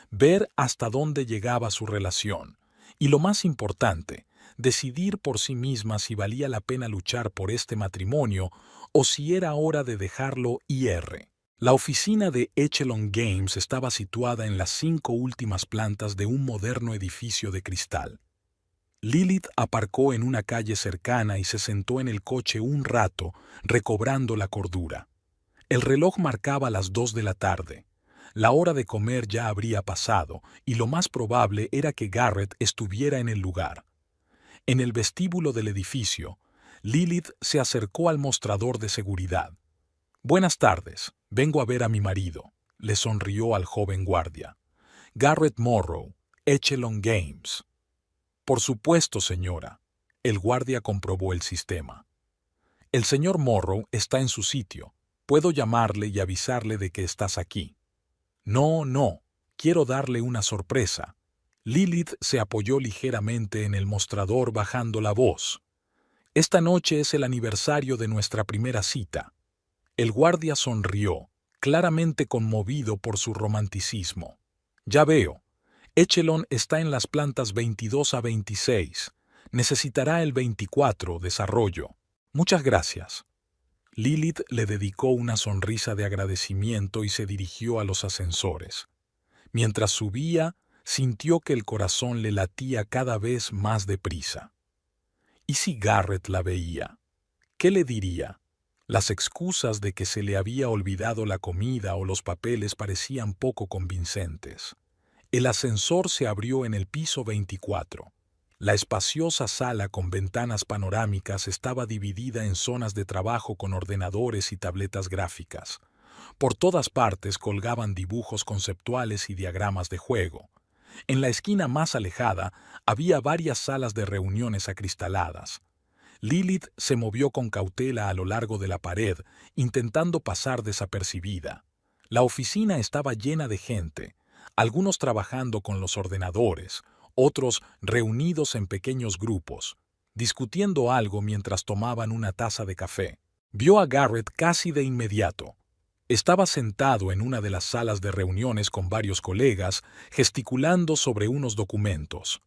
ver hasta dónde llegaba su relación, y lo más importante, decidir por sí misma si valía la pena luchar por este matrimonio o si era hora de dejarlo ir. La oficina de Echelon Games estaba situada en las 5 últimas plantas de un moderno edificio de cristal. Lilith aparcó en una calle cercana y se sentó en el coche un rato, recobrando la cordura. El reloj marcaba las 2 de la tarde. La hora de comer ya habría pasado, y lo más probable era que Garrett estuviera en el lugar. En el vestíbulo del edificio, Lilith se acercó al mostrador de seguridad. «Buenas tardes, vengo a ver a mi marido», le sonrió al joven guardia. «Garrett Morrow, Echelon Games». «Por supuesto, señora». El guardia comprobó el sistema. «El señor Morrow está en su sitio. Puedo llamarle y avisarle de que estás aquí». «No, no, quiero darle una sorpresa». Lilith se apoyó ligeramente en el mostrador bajando la voz. «Esta noche es el aniversario de nuestra primera cita». El guardia sonrió, claramente conmovido por su romanticismo. «Ya veo. Echelon está en las plantas 22 a 26. Necesitará el 24, desarrollo. Muchas gracias». Lilith le dedicó una sonrisa de agradecimiento y se dirigió a los ascensores. Mientras subía, sintió que el corazón le latía cada vez más deprisa. ¿Y si Garrett la veía? ¿Qué le diría? Las excusas de que se le había olvidado la comida o los papeles parecían poco convincentes. El ascensor se abrió en el piso 24. La espaciosa sala con ventanas panorámicas estaba dividida en zonas de trabajo con ordenadores y tabletas gráficas. Por todas partes colgaban dibujos conceptuales y diagramas de juego. En la esquina más alejada había varias salas de reuniones acristaladas. Lilith se movió con cautela a lo largo de la pared, intentando pasar desapercibida. La oficina estaba llena de gente, algunos trabajando con los ordenadores, otros reunidos en pequeños grupos, discutiendo algo mientras tomaban una taza de café. Vio a Garrett casi de inmediato. Estaba sentado en una de las salas de reuniones con varios colegas, gesticulando sobre unos documentos.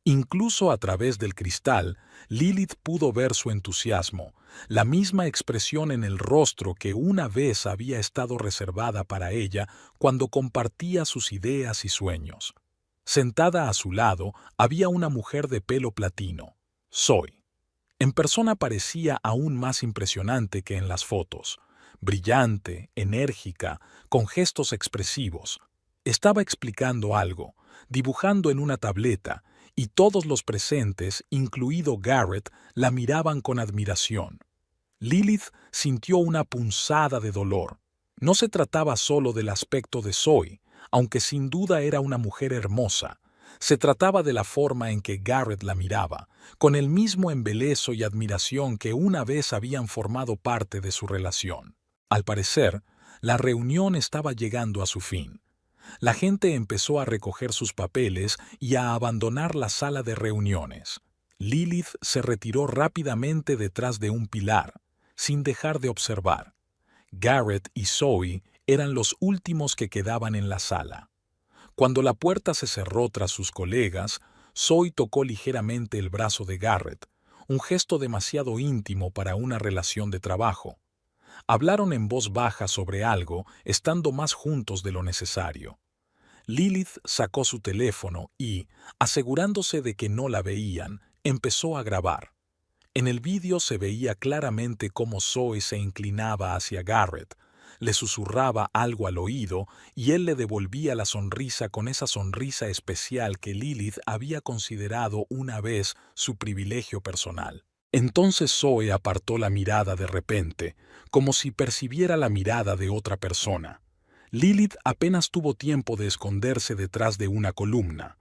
Incluso a través del cristal, Lilith pudo ver su entusiasmo, la misma expresión en el rostro que una vez había estado reservada para ella cuando compartía sus ideas y sueños. Sentada a su lado había una mujer de pelo platino, Zoe. En persona parecía aún más impresionante que en las fotos. Brillante, enérgica, con gestos expresivos. Estaba explicando algo, dibujando en una tableta, y todos los presentes, incluido Garrett, la miraban con admiración. Lilith sintió una punzada de dolor. No se trataba solo del aspecto de Zoe, aunque sin duda era una mujer hermosa. Se trataba de la forma en que Garrett la miraba, con el mismo embeleso y admiración que una vez habían formado parte de su relación. Al parecer, la reunión estaba llegando a su fin. La gente empezó a recoger sus papeles y a abandonar la sala de reuniones. Lilith se retiró rápidamente detrás de un pilar, sin dejar de observar. Garrett y Zoe eran los últimos que quedaban en la sala. Cuando la puerta se cerró tras sus colegas, Zoe tocó ligeramente el brazo de Garrett, un gesto demasiado íntimo para una relación de trabajo. Hablaron en voz baja sobre algo, estando más juntos de lo necesario. Lilith sacó su teléfono y, asegurándose de que no la veían, empezó a grabar. En el vídeo se veía claramente cómo Zoe se inclinaba hacia Garrett, le susurraba algo al oído y él le devolvía la sonrisa con esa sonrisa especial que Lilith había considerado una vez su privilegio personal. Entonces Zoe apartó la mirada de repente, como si percibiera la mirada de otra persona. Lilith apenas tuvo tiempo de esconderse detrás de una columna.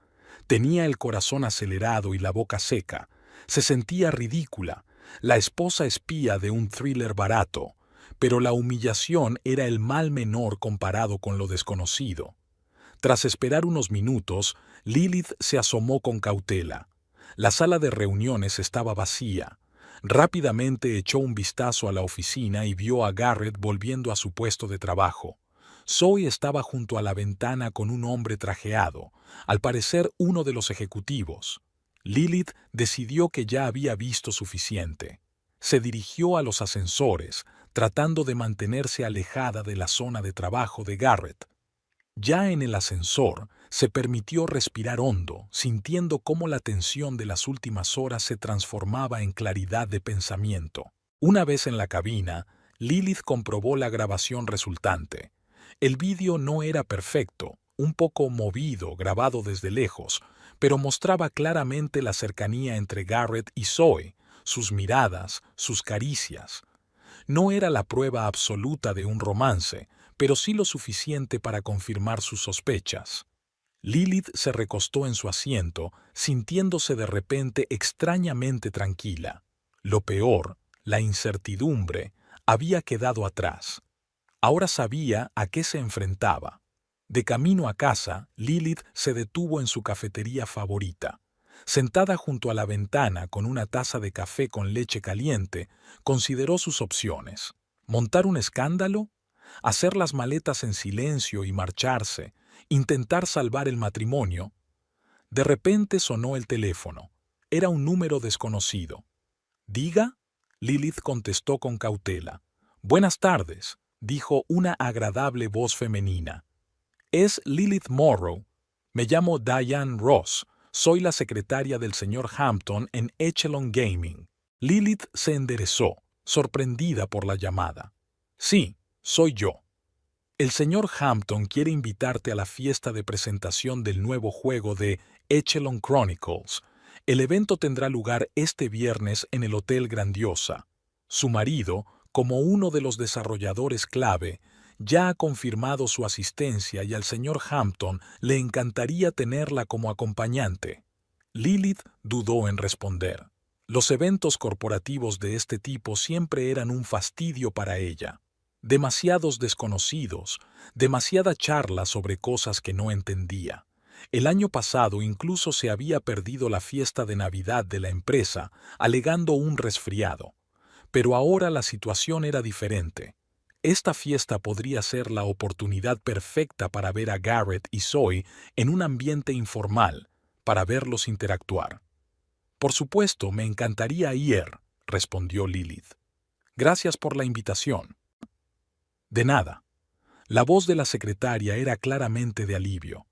Tenía el corazón acelerado y la boca seca. Se sentía ridícula, la esposa espía de un thriller barato, pero la humillación era el mal menor comparado con lo desconocido. Tras esperar unos minutos, Lilith se asomó con cautela. La sala de reuniones estaba vacía. Rápidamente echó un vistazo a la oficina y vio a Garrett volviendo a su puesto de trabajo. Zoe estaba junto a la ventana con un hombre trajeado, al parecer uno de los ejecutivos. Lilith decidió que ya había visto suficiente. Se dirigió a los ascensores, tratando de mantenerse alejada de la zona de trabajo de Garrett. Ya en el ascensor, se permitió respirar hondo, sintiendo cómo la tensión de las últimas horas se transformaba en claridad de pensamiento. Una vez en la cabina, Lilith comprobó la grabación resultante. El vídeo no era perfecto, un poco movido, grabado desde lejos, pero mostraba claramente la cercanía entre Garrett y Zoe, sus miradas, sus caricias. No era la prueba absoluta de un romance, pero sí lo suficiente para confirmar sus sospechas. Lilith se recostó en su asiento, sintiéndose de repente extrañamente tranquila. Lo peor, la incertidumbre, había quedado atrás. Ahora sabía a qué se enfrentaba. De camino a casa, Lilith se detuvo en su cafetería favorita. Sentada junto a la ventana con una taza de café con leche caliente, consideró sus opciones. ¿Montar un escándalo? ¿Hacer las maletas en silencio y marcharse? ¿Intentar salvar el matrimonio? De repente sonó el teléfono. Era un número desconocido. ¿Diga? Lilith contestó con cautela. Buenas tardes, dijo una agradable voz femenina. Es Lilith Morrow. Me llamo Diane Ross. Soy la secretaria del señor Hampton en Echelon Gaming. Lilith se enderezó, sorprendida por la llamada. Sí, soy yo. El señor Hampton quiere invitarte a la fiesta de presentación del nuevo juego de Echelon Chronicles. El evento tendrá lugar este viernes en el Hotel Grandiosa. Su marido, como uno de los desarrolladores clave, ya ha confirmado su asistencia y al señor Hampton le encantaría tenerla como acompañante. Lilith dudó en responder. Los eventos corporativos de este tipo siempre eran un fastidio para ella. Demasiados desconocidos, demasiada charla sobre cosas que no entendía. El año pasado incluso se había perdido la fiesta de Navidad de la empresa, alegando un resfriado. Pero ahora la situación era diferente. Esta fiesta podría ser la oportunidad perfecta para ver a Garrett y Zoe en un ambiente informal, para verlos interactuar. Por supuesto, me encantaría ir, respondió Lilith. Gracias por la invitación. De nada. La voz de la secretaria era claramente de alivio.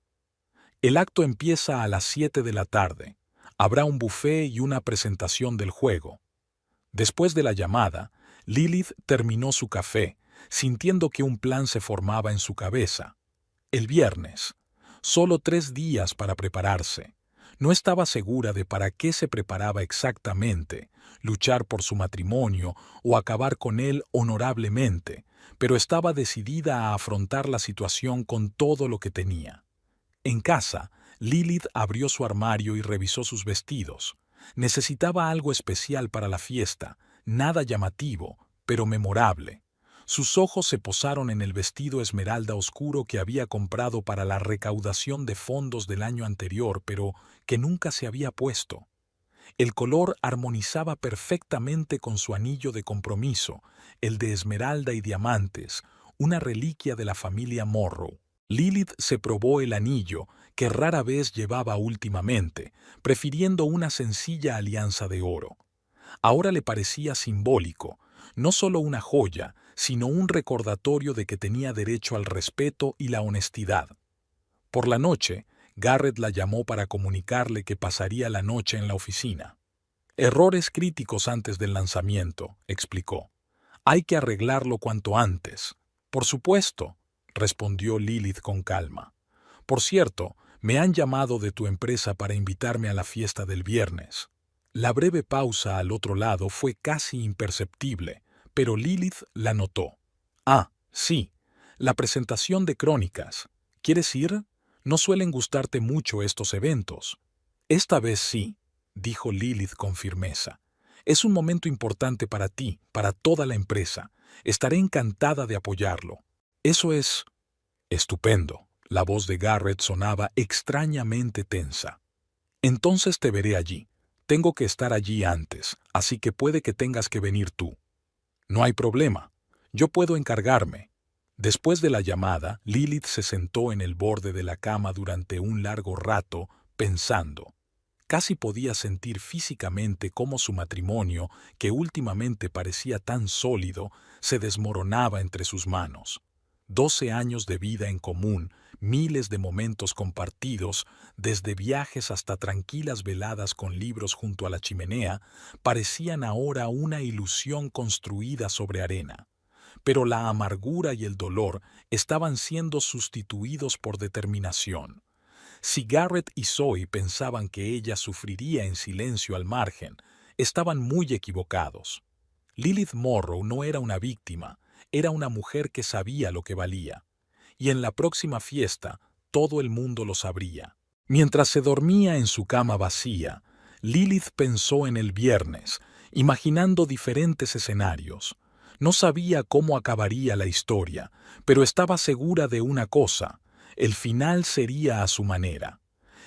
El acto empieza a las 7 de la tarde. Habrá un buffet y una presentación del juego. Después de la llamada, Lilith terminó su café, sintiendo que un plan se formaba en su cabeza. El viernes. Solo 3 días para prepararse. No estaba segura de para qué se preparaba exactamente, luchar por su matrimonio o acabar con él honorablemente, pero estaba decidida a afrontar la situación con todo lo que tenía. En casa, Lilith abrió su armario y revisó sus vestidos. Necesitaba algo especial para la fiesta, nada llamativo, pero memorable. Sus ojos se posaron en el vestido esmeralda oscuro que había comprado para la recaudación de fondos del año anterior, pero que nunca se había puesto. El color armonizaba perfectamente con su anillo de compromiso, el de esmeralda y diamantes, una reliquia de la familia Morrow. Lilith se probó el anillo, que rara vez llevaba últimamente, prefiriendo una sencilla alianza de oro. Ahora le parecía simbólico, no solo una joya, sino un recordatorio de que tenía derecho al respeto y la honestidad. Por la noche, Garrett la llamó para comunicarle que pasaría la noche en la oficina. Errores críticos antes del lanzamiento, explicó. Hay que arreglarlo cuanto antes. Por supuesto, respondió Lilith con calma. Por cierto, me han llamado de tu empresa para invitarme a la fiesta del viernes. La breve pausa al otro lado fue casi imperceptible, pero Lilith la notó. Ah, sí, la presentación de Crónicas. ¿Quieres ir? No suelen gustarte mucho estos eventos. Esta vez sí, dijo Lilith con firmeza. Es un momento importante para ti, para toda la empresa. Estaré encantada de apoyarlo. Eso es estupendo. La voz de Garrett sonaba extrañamente tensa. Entonces te veré allí. Tengo que estar allí antes, así que puede que tengas que venir tú. No hay problema. Yo puedo encargarme. Después de la llamada, Lilith se sentó en el borde de la cama durante un largo rato, pensando. Casi podía sentir físicamente cómo su matrimonio, que últimamente parecía tan sólido, se desmoronaba entre sus manos. 12 años de vida en común, miles de momentos compartidos, desde viajes hasta tranquilas veladas con libros junto a la chimenea, parecían ahora una ilusión construida sobre arena. Pero la amargura y el dolor estaban siendo sustituidos por determinación. Si Garrett y Zoe pensaban que ella sufriría en silencio al margen, estaban muy equivocados. Lilith Morrow no era una víctima, era una mujer que sabía lo que valía. Y en la próxima fiesta, todo el mundo lo sabría. Mientras se dormía en su cama vacía, Lilith pensó en el viernes, imaginando diferentes escenarios. No sabía cómo acabaría la historia, pero estaba segura de una cosa: el final sería a su manera.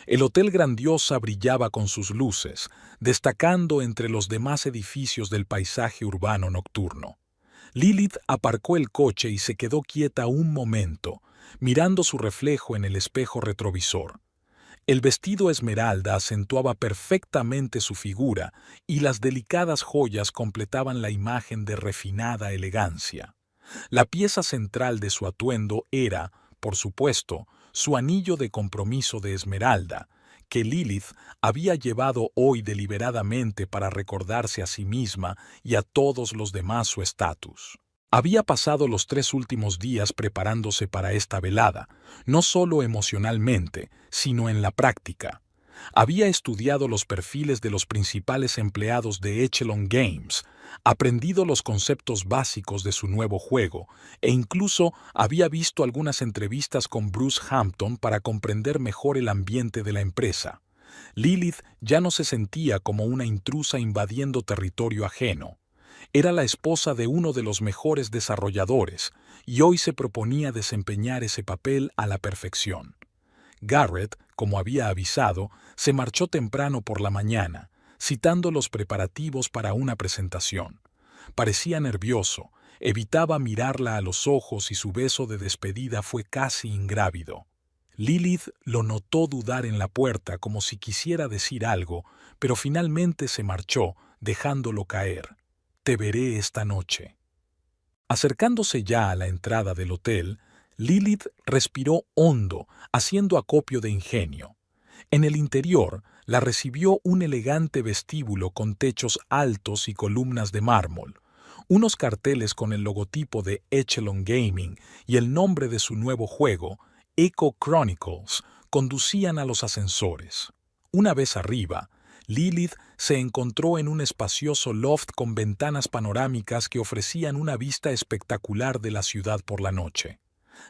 El Hotel Grandiosa brillaba con sus luces, destacando entre los demás edificios del paisaje urbano nocturno. Lilith aparcó el coche y se quedó quieta un momento, mirando su reflejo en el espejo retrovisor. El vestido esmeralda acentuaba perfectamente su figura y las delicadas joyas completaban la imagen de refinada elegancia. La pieza central de su atuendo era, por supuesto, su anillo de compromiso de esmeralda, que Lilith había llevado hoy deliberadamente para recordarse a sí misma y a todos los demás su estatus. Había pasado los 3 últimos días preparándose para esta velada, no solo emocionalmente, sino en la práctica. Había estudiado los perfiles de los principales empleados de Echelon Games, aprendido los conceptos básicos de su nuevo juego e incluso había visto algunas entrevistas con Bruce Hampton para comprender mejor el ambiente de la empresa. Lilith ya no se sentía como una intrusa invadiendo territorio ajeno. Era la esposa de uno de los mejores desarrolladores y hoy se proponía desempeñar ese papel a la perfección. Garrett, como había avisado, se marchó temprano por la mañana, citando los preparativos para una presentación. Parecía nervioso, evitaba mirarla a los ojos y su beso de despedida fue casi ingrávido. Lilith lo notó dudar en la puerta como si quisiera decir algo, pero finalmente se marchó, dejándolo caer. «Te veré esta noche». Acercándose ya a la entrada del hotel, Lilith respiró hondo, haciendo acopio de ingenio. En el interior la recibió un elegante vestíbulo con techos altos y columnas de mármol. Unos carteles con el logotipo de Echelon Gaming y el nombre de su nuevo juego, Echo Chronicles, conducían a los ascensores. Una vez arriba, Lilith se encontró en un espacioso loft con ventanas panorámicas que ofrecían una vista espectacular de la ciudad por la noche.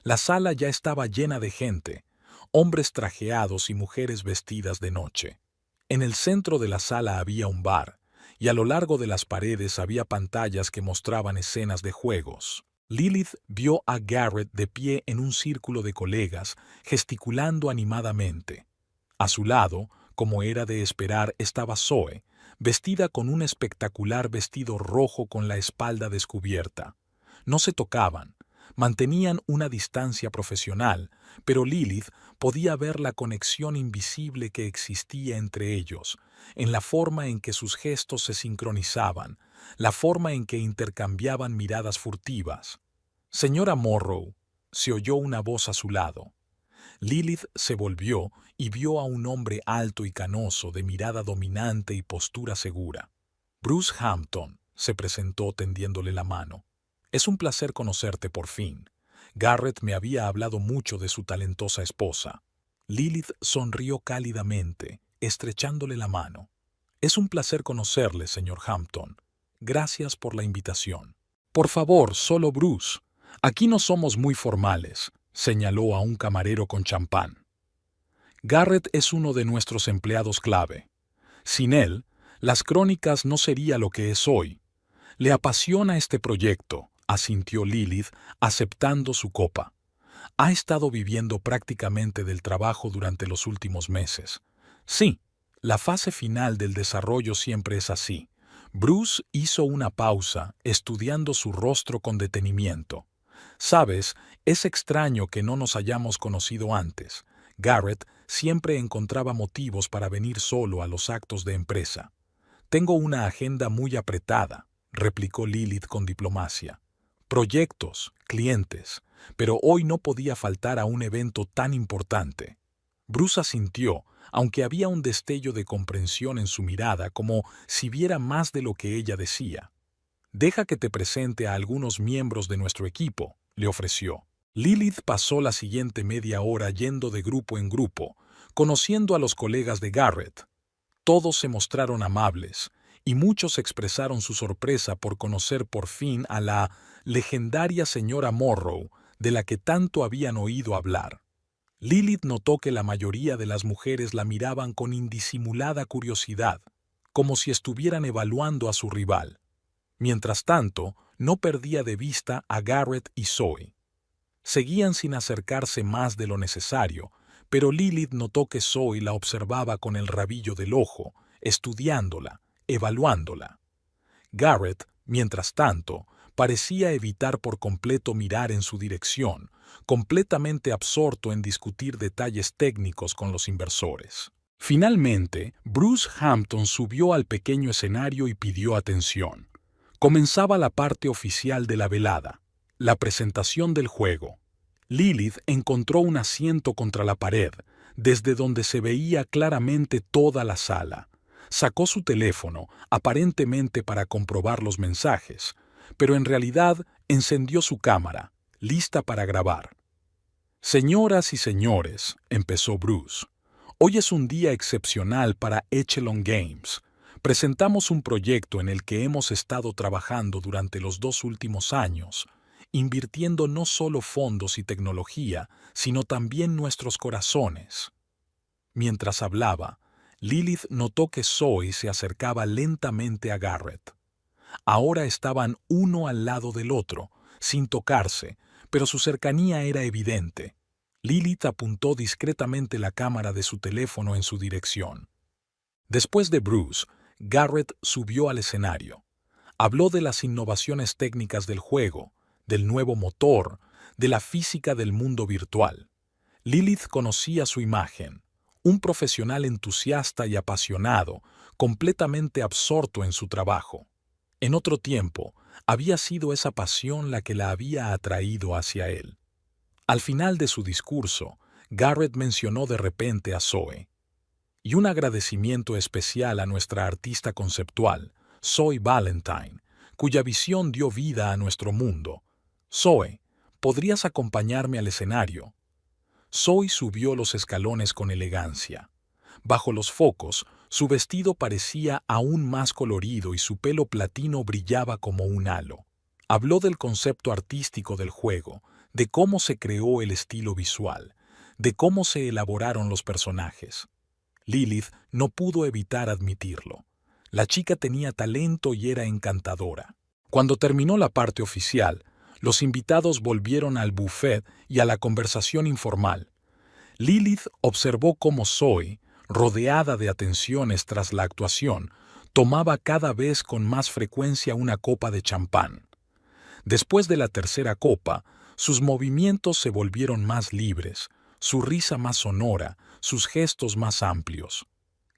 La sala ya estaba llena de gente, hombres trajeados y mujeres vestidas de noche. En el centro de la sala había un bar, y a lo largo de las paredes había pantallas que mostraban escenas de juegos. Lilith vio a Garrett de pie en un círculo de colegas, gesticulando animadamente. A su lado, como era de esperar, estaba Zoe, vestida con un espectacular vestido rojo con la espalda descubierta. No se tocaban. Mantenían una distancia profesional, pero Lilith podía ver la conexión invisible que existía entre ellos, en la forma en que sus gestos se sincronizaban, la forma en que intercambiaban miradas furtivas. «Señora Morrow», se oyó una voz a su lado. Lilith se volvió y vio a un hombre alto y canoso, de mirada dominante y postura segura. «Bruce Hampton», se presentó tendiéndole la mano. «Es un placer conocerte por fin. Garrett me había hablado mucho de su talentosa esposa». Lilith sonrió cálidamente, estrechándole la mano. «Es un placer conocerle, señor Hampton. Gracias por la invitación». «Por favor, solo Bruce. Aquí no somos muy formales», señaló a un camarero con champán. «Garrett es uno de nuestros empleados clave. Sin él, las crónicas no sería lo que es hoy. Le apasiona este proyecto», asintió Lilith, aceptando su copa. «Ha estado viviendo prácticamente del trabajo durante los últimos meses». «Sí, la fase final del desarrollo siempre es así». Bruce hizo una pausa, estudiando su rostro con detenimiento. «Sabes, es extraño que no nos hayamos conocido antes. Garrett siempre encontraba motivos para venir solo a los actos de empresa». «Tengo una agenda muy apretada», replicó Lilith con diplomacia. «Proyectos, clientes, pero hoy no podía faltar a un evento tan importante». Bruce asintió, aunque había un destello de comprensión en su mirada, como si viera más de lo que ella decía. «Deja que te presente a algunos miembros de nuestro equipo», le ofreció. Lilith pasó la siguiente media hora yendo de grupo en grupo, conociendo a los colegas de Garrett. Todos se mostraron amables, y muchos expresaron su sorpresa por conocer por fin a la legendaria señora Morrow, de la que tanto habían oído hablar. Lilith notó que la mayoría de las mujeres la miraban con indisimulada curiosidad, como si estuvieran evaluando a su rival. Mientras tanto, no perdía de vista a Garrett y Zoe. Seguían sin acercarse más de lo necesario, pero Lilith notó que Zoe la observaba con el rabillo del ojo, estudiándola, evaluándola. Garrett, mientras tanto, parecía evitar por completo mirar en su dirección, completamente absorto en discutir detalles técnicos con los inversores. Finalmente, Bruce Hampton subió al pequeño escenario y pidió atención. Comenzaba la parte oficial de la velada. La presentación del juego. Lilith encontró un asiento contra la pared, desde donde se veía claramente toda la sala. Sacó su teléfono, aparentemente para comprobar los mensajes, pero en realidad encendió su cámara, lista para grabar. Señoras y señores, empezó Bruce, hoy es un día excepcional para Echelon Games. Presentamos un proyecto en el que hemos estado trabajando durante los 2 últimos años, invirtiendo no solo fondos y tecnología, sino también nuestros corazones. Mientras hablaba, Lilith notó que Zoe se acercaba lentamente a Garrett. Ahora estaban uno al lado del otro, sin tocarse, pero su cercanía era evidente. Lilith apuntó discretamente la cámara de su teléfono en su dirección. Después de Bruce, Garrett subió al escenario. Habló de las innovaciones técnicas del juego, del nuevo motor, de la física del mundo virtual. Lilith conocía su imagen, un profesional entusiasta y apasionado, completamente absorto en su trabajo. En otro tiempo, había sido esa pasión la que la había atraído hacia él. Al final de su discurso, Garrett mencionó de repente a Zoe. Y un agradecimiento especial a nuestra artista conceptual, Zoe Valentine, cuya visión dio vida a nuestro mundo. Zoe, ¿podrías acompañarme al escenario? Zoe subió los escalones con elegancia. Bajo los focos, su vestido parecía aún más colorido y su pelo platino brillaba como un halo. Habló del concepto artístico del juego, de cómo se creó el estilo visual, de cómo se elaboraron los personajes. Lilith no pudo evitar admitirlo. La chica tenía talento y era encantadora. Cuando terminó la parte oficial, los invitados volvieron al buffet y a la conversación informal. Lilith observó cómo Zoe, rodeada de atenciones tras la actuación, tomaba cada vez con más frecuencia una copa de champán. Después de la tercera copa, sus movimientos se volvieron más libres, su risa más sonora, sus gestos más amplios.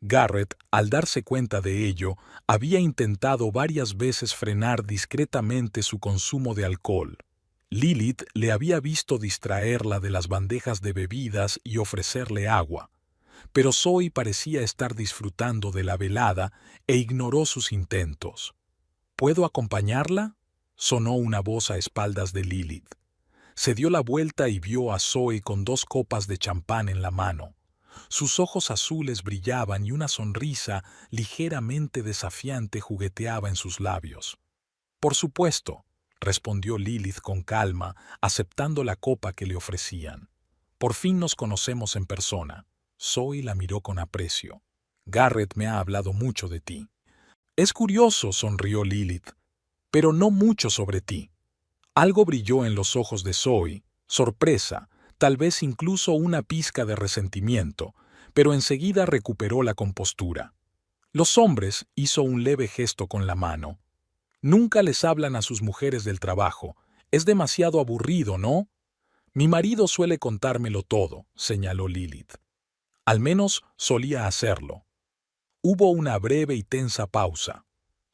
Garrett, al darse cuenta de ello, había intentado varias veces frenar discretamente su consumo de alcohol. Lilith le había visto distraerla de las bandejas de bebidas y ofrecerle agua. Pero Zoe parecía estar disfrutando de la velada e ignoró sus intentos. ¿Puedo acompañarla?, sonó una voz a espaldas de Lilith. Se dio la vuelta y vio a Zoe con 2 copas de champán en la mano. Sus ojos azules brillaban y una sonrisa ligeramente desafiante jugueteaba en sus labios. «Por supuesto», respondió Lilith con calma, aceptando la copa que le ofrecían. «Por fin nos conocemos en persona». Zoe la miró con aprecio. «Garrett me ha hablado mucho de ti». «Es curioso», sonrió Lilith, «pero no mucho sobre ti». Algo brilló en los ojos de Zoe, sorpresa, tal vez incluso una pizca de resentimiento, pero enseguida recuperó la compostura. Los hombres, hizo un leve gesto con la mano. Nunca les hablan a sus mujeres del trabajo. Es demasiado aburrido, ¿no? Mi marido suele contármelo todo, señaló Lilith. Al menos solía hacerlo. Hubo una breve y tensa pausa.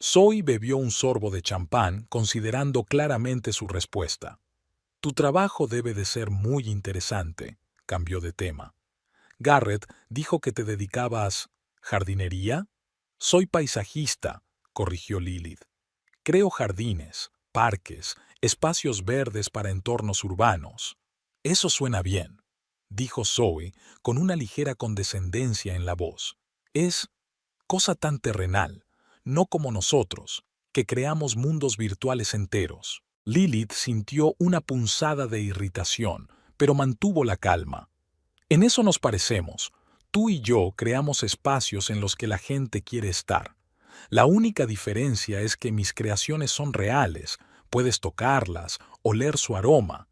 Zoe bebió un sorbo de champán, considerando claramente su respuesta. Tu trabajo debe de ser muy interesante, cambió de tema. Garrett dijo que te dedicabas... ¿jardinería? Soy paisajista, corrigió Lilith. Creo jardines, parques, espacios verdes para entornos urbanos. Eso suena bien, dijo Zoe con una ligera condescendencia en la voz. Es cosa tan terrenal, no como nosotros, que creamos mundos virtuales enteros. Lilith sintió una punzada de irritación, pero mantuvo la calma. En eso nos parecemos. Tú y yo creamos espacios en los que la gente quiere estar. La única diferencia es que mis creaciones son reales, puedes tocarlas, oler su aroma.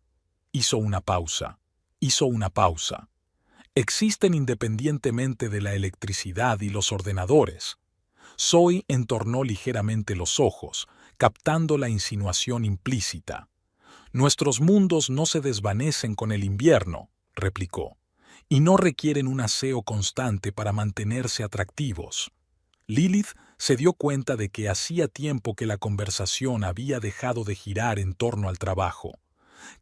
Hizo una pausa. Existen independientemente de la electricidad y los ordenadores. Zoe entornó ligeramente los ojos, captando la insinuación implícita. Nuestros mundos no se desvanecen con el invierno, replicó, y no requieren un aseo constante para mantenerse atractivos. Lilith se dio cuenta de que hacía tiempo que la conversación había dejado de girar en torno al trabajo.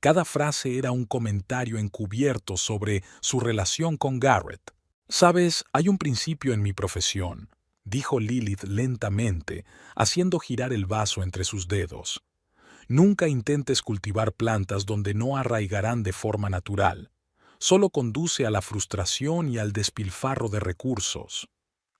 Cada frase era un comentario encubierto sobre su relación con Garrett. «Sabes, hay un principio en mi profesión», dijo Lilith lentamente, haciendo girar el vaso entre sus dedos. «Nunca intentes cultivar plantas donde no arraigarán de forma natural. Solo conduce a la frustración y al despilfarro de recursos.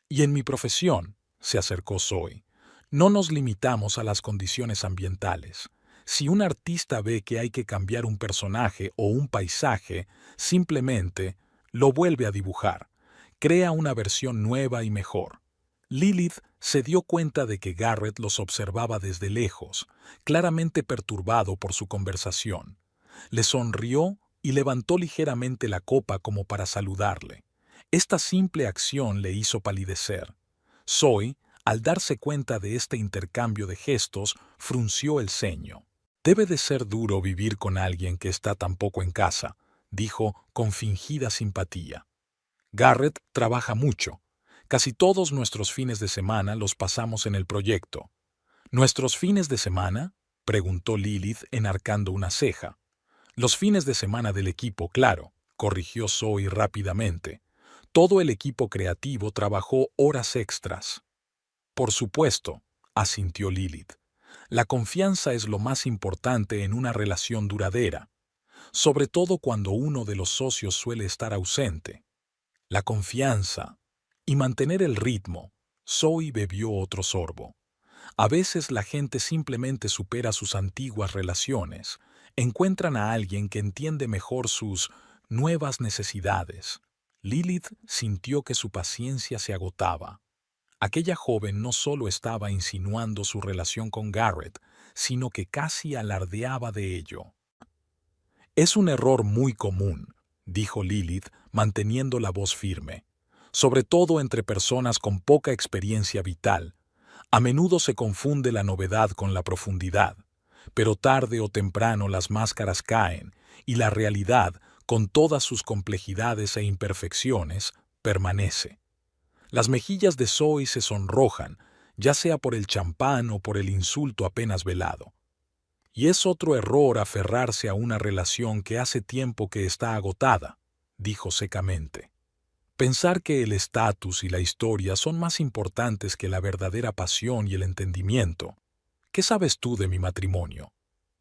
Y en mi profesión», se acercó Zoe, «no nos limitamos a las condiciones ambientales. Si un artista ve que hay que cambiar un personaje o un paisaje, simplemente lo vuelve a dibujar. Crea una versión nueva y mejor». Lilith se dio cuenta de que Garrett los observaba desde lejos, claramente perturbado por su conversación. Le sonrió y levantó ligeramente la copa como para saludarle. Esta simple acción le hizo palidecer. Zoe, al darse cuenta de este intercambio de gestos, frunció el ceño. «Debe de ser duro vivir con alguien que está tan poco en casa», dijo con fingida simpatía. «Garrett trabaja mucho. Casi todos nuestros fines de semana los pasamos en el proyecto». «¿Nuestros fines de semana?», preguntó Lilith enarcando una ceja. «Los fines de semana del equipo, claro», corrigió Zoe rápidamente. «Todo el equipo creativo trabajó horas extras». «Por supuesto», asintió Lilith. «La confianza es lo más importante en una relación duradera, sobre todo cuando uno de los socios suele estar ausente. La confianza y mantener el ritmo». Zoe bebió otro sorbo. «A veces la gente simplemente supera sus antiguas relaciones, encuentran a alguien que entiende mejor sus nuevas necesidades». Lilith sintió que su paciencia se agotaba. Aquella joven no solo estaba insinuando su relación con Garrett, sino que casi alardeaba de ello. «Es un error muy común», dijo Lilith, manteniendo la voz firme, «sobre todo entre personas con poca experiencia vital. A menudo se confunde la novedad con la profundidad, pero tarde o temprano las máscaras caen y la realidad, con todas sus complejidades e imperfecciones, permanece». Las mejillas de Zoe se sonrojan, ya sea por el champán o por el insulto apenas velado. «Y es otro error aferrarse a una relación que hace tiempo que está agotada», dijo secamente. «Pensar que el estatus y la historia son más importantes que la verdadera pasión y el entendimiento». «¿Qué sabes tú de mi matrimonio?»,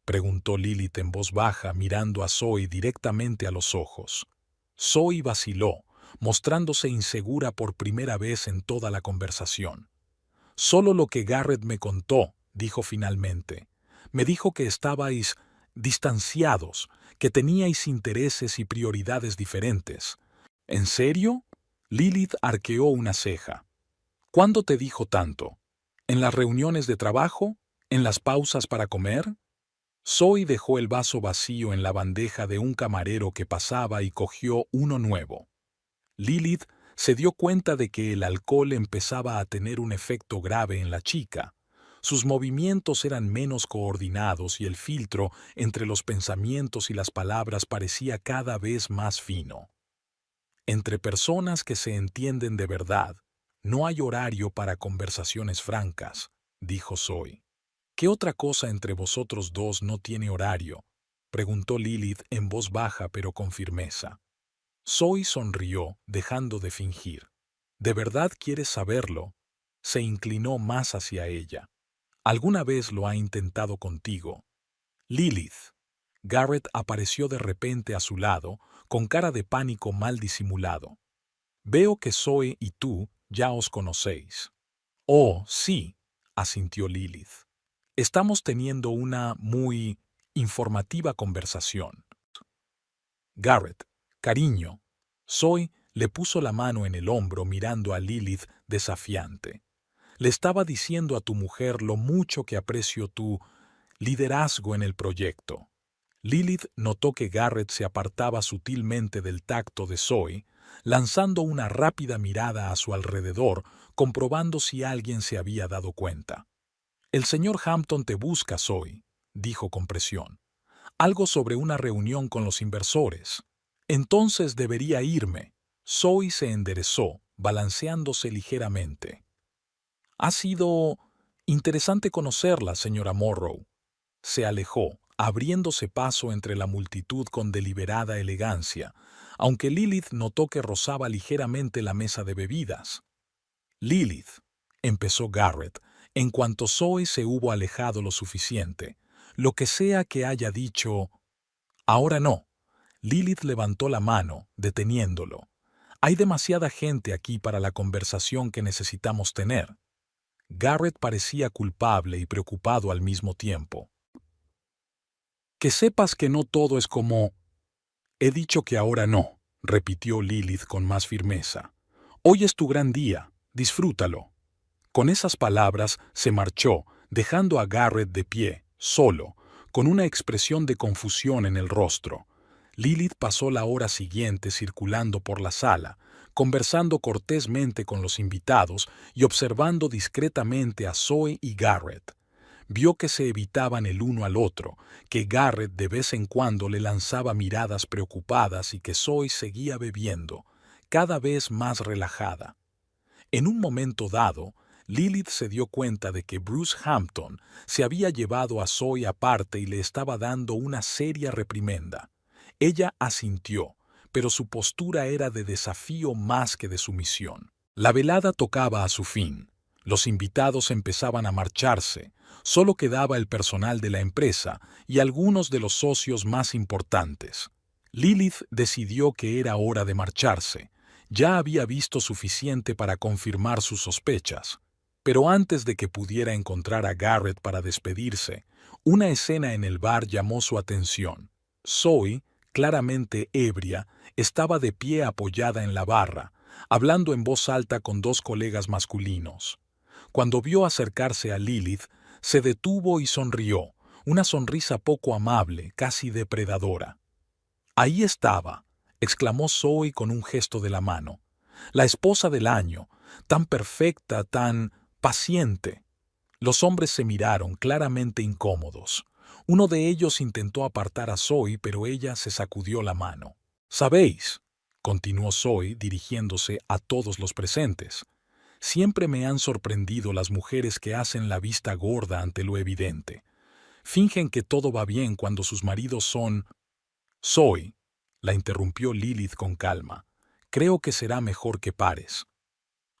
preguntó Lilith en voz baja, mirando a Zoe directamente a los ojos. Zoe vaciló, mostrándose insegura por primera vez en toda la conversación. «Solo lo que Garrett me contó», dijo finalmente. «Me dijo que estabais distanciados, que teníais intereses y prioridades diferentes». «¿En serio?», Lilith arqueó una ceja. «¿Cuándo te dijo tanto? ¿En las reuniones de trabajo? ¿En las pausas para comer?». Zoe dejó el vaso vacío en la bandeja de un camarero que pasaba y cogió uno nuevo. Lilith se dio cuenta de que el alcohol empezaba a tener un efecto grave en la chica. Sus movimientos eran menos coordinados y el filtro entre los pensamientos y las palabras parecía cada vez más fino. «Entre personas que se entienden de verdad, no hay horario para conversaciones francas», dijo Zoe. «¿Qué otra cosa entre vosotros dos no tiene horario?», preguntó Lilith en voz baja pero con firmeza. Zoe sonrió, dejando de fingir. «¿De verdad quieres saberlo?». Se inclinó más hacia ella. «¿Alguna vez lo ha intentado contigo?». «Lilith». Garrett apareció de repente a su lado, con cara de pánico mal disimulado. «Veo que Zoe y tú ya os conocéis». «Oh, sí», asintió Lilith. «Estamos teniendo una muy informativa conversación». «Garrett, cariño». Zoe le puso la mano en el hombro mirando a Lilith desafiante. «Le estaba diciendo a tu mujer lo mucho que aprecio tu liderazgo en el proyecto». Lilith notó que Garrett se apartaba sutilmente del tacto de Zoe, lanzando una rápida mirada a su alrededor, comprobando si alguien se había dado cuenta. «El señor Hampton te busca, Zoe», dijo con presión. «Algo sobre una reunión con los inversores». «Entonces debería irme». Zoe se enderezó, balanceándose ligeramente. «Ha sido interesante conocerla, señora Morrow». Se alejó, abriéndose paso entre la multitud con deliberada elegancia, aunque Lilith notó que rozaba ligeramente la mesa de bebidas. «Lilith», empezó Garrett, en cuanto Zoe se hubo alejado lo suficiente, «lo que sea que haya dicho...». «Ahora no». Lilith levantó la mano, deteniéndolo. «Hay demasiada gente aquí para la conversación que necesitamos tener». Garrett parecía culpable y preocupado al mismo tiempo. «Que sepas que no todo es como...». «He dicho que ahora no», repitió Lilith con más firmeza. «Hoy es tu gran día, disfrútalo». Con esas palabras se marchó, dejando a Garrett de pie, solo, con una expresión de confusión en el rostro. Lilith pasó la hora siguiente circulando por la sala, conversando cortésmente con los invitados y observando discretamente a Zoe y Garrett. Vio que se evitaban el uno al otro, que Garrett de vez en cuando le lanzaba miradas preocupadas y que Zoe seguía bebiendo, cada vez más relajada. En un momento dado, Lilith se dio cuenta de que Bruce Hampton se había llevado a Zoe aparte y le estaba dando una seria reprimenda. Ella asintió, pero su postura era de desafío más que de sumisión. La velada tocaba a su fin. Los invitados empezaban a marcharse. Solo quedaba el personal de la empresa y algunos de los socios más importantes. Lilith decidió que era hora de marcharse. Ya había visto suficiente para confirmar sus sospechas. Pero antes de que pudiera encontrar a Garrett para despedirse, una escena en el bar llamó su atención. Zoe, claramente ebria, estaba de pie apoyada en la barra, hablando en voz alta con dos colegas masculinos. Cuando vio acercarse a Lilith, se detuvo y sonrió, una sonrisa poco amable, casi depredadora. «Ahí estaba», exclamó Zoe con un gesto de la mano. «La esposa del año, tan perfecta, tan paciente». Los hombres se miraron, claramente incómodos. Uno de ellos intentó apartar a Zoe, pero ella se sacudió la mano. «Sabéis», continuó Zoe dirigiéndose a todos los presentes, «siempre me han sorprendido las mujeres que hacen la vista gorda ante lo evidente. Fingen que todo va bien cuando sus maridos son...». «Zoe», la interrumpió Lilith con calma, «creo que será mejor que pares».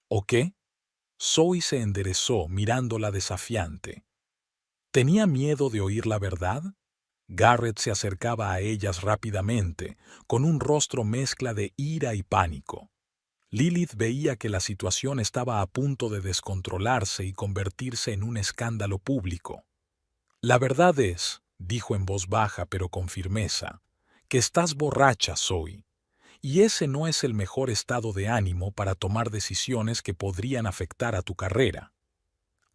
«¿O qué?». Zoe se enderezó mirándola desafiante. ¿Tenía miedo de oír la verdad? Garrett se acercaba a ellas rápidamente, con un rostro mezcla de ira y pánico. Lilith veía que la situación estaba a punto de descontrolarse y convertirse en un escándalo público. «La verdad es», dijo en voz baja pero con firmeza, «que estás borracha, Zoe. Y ese no es el mejor estado de ánimo para tomar decisiones que podrían afectar a tu carrera».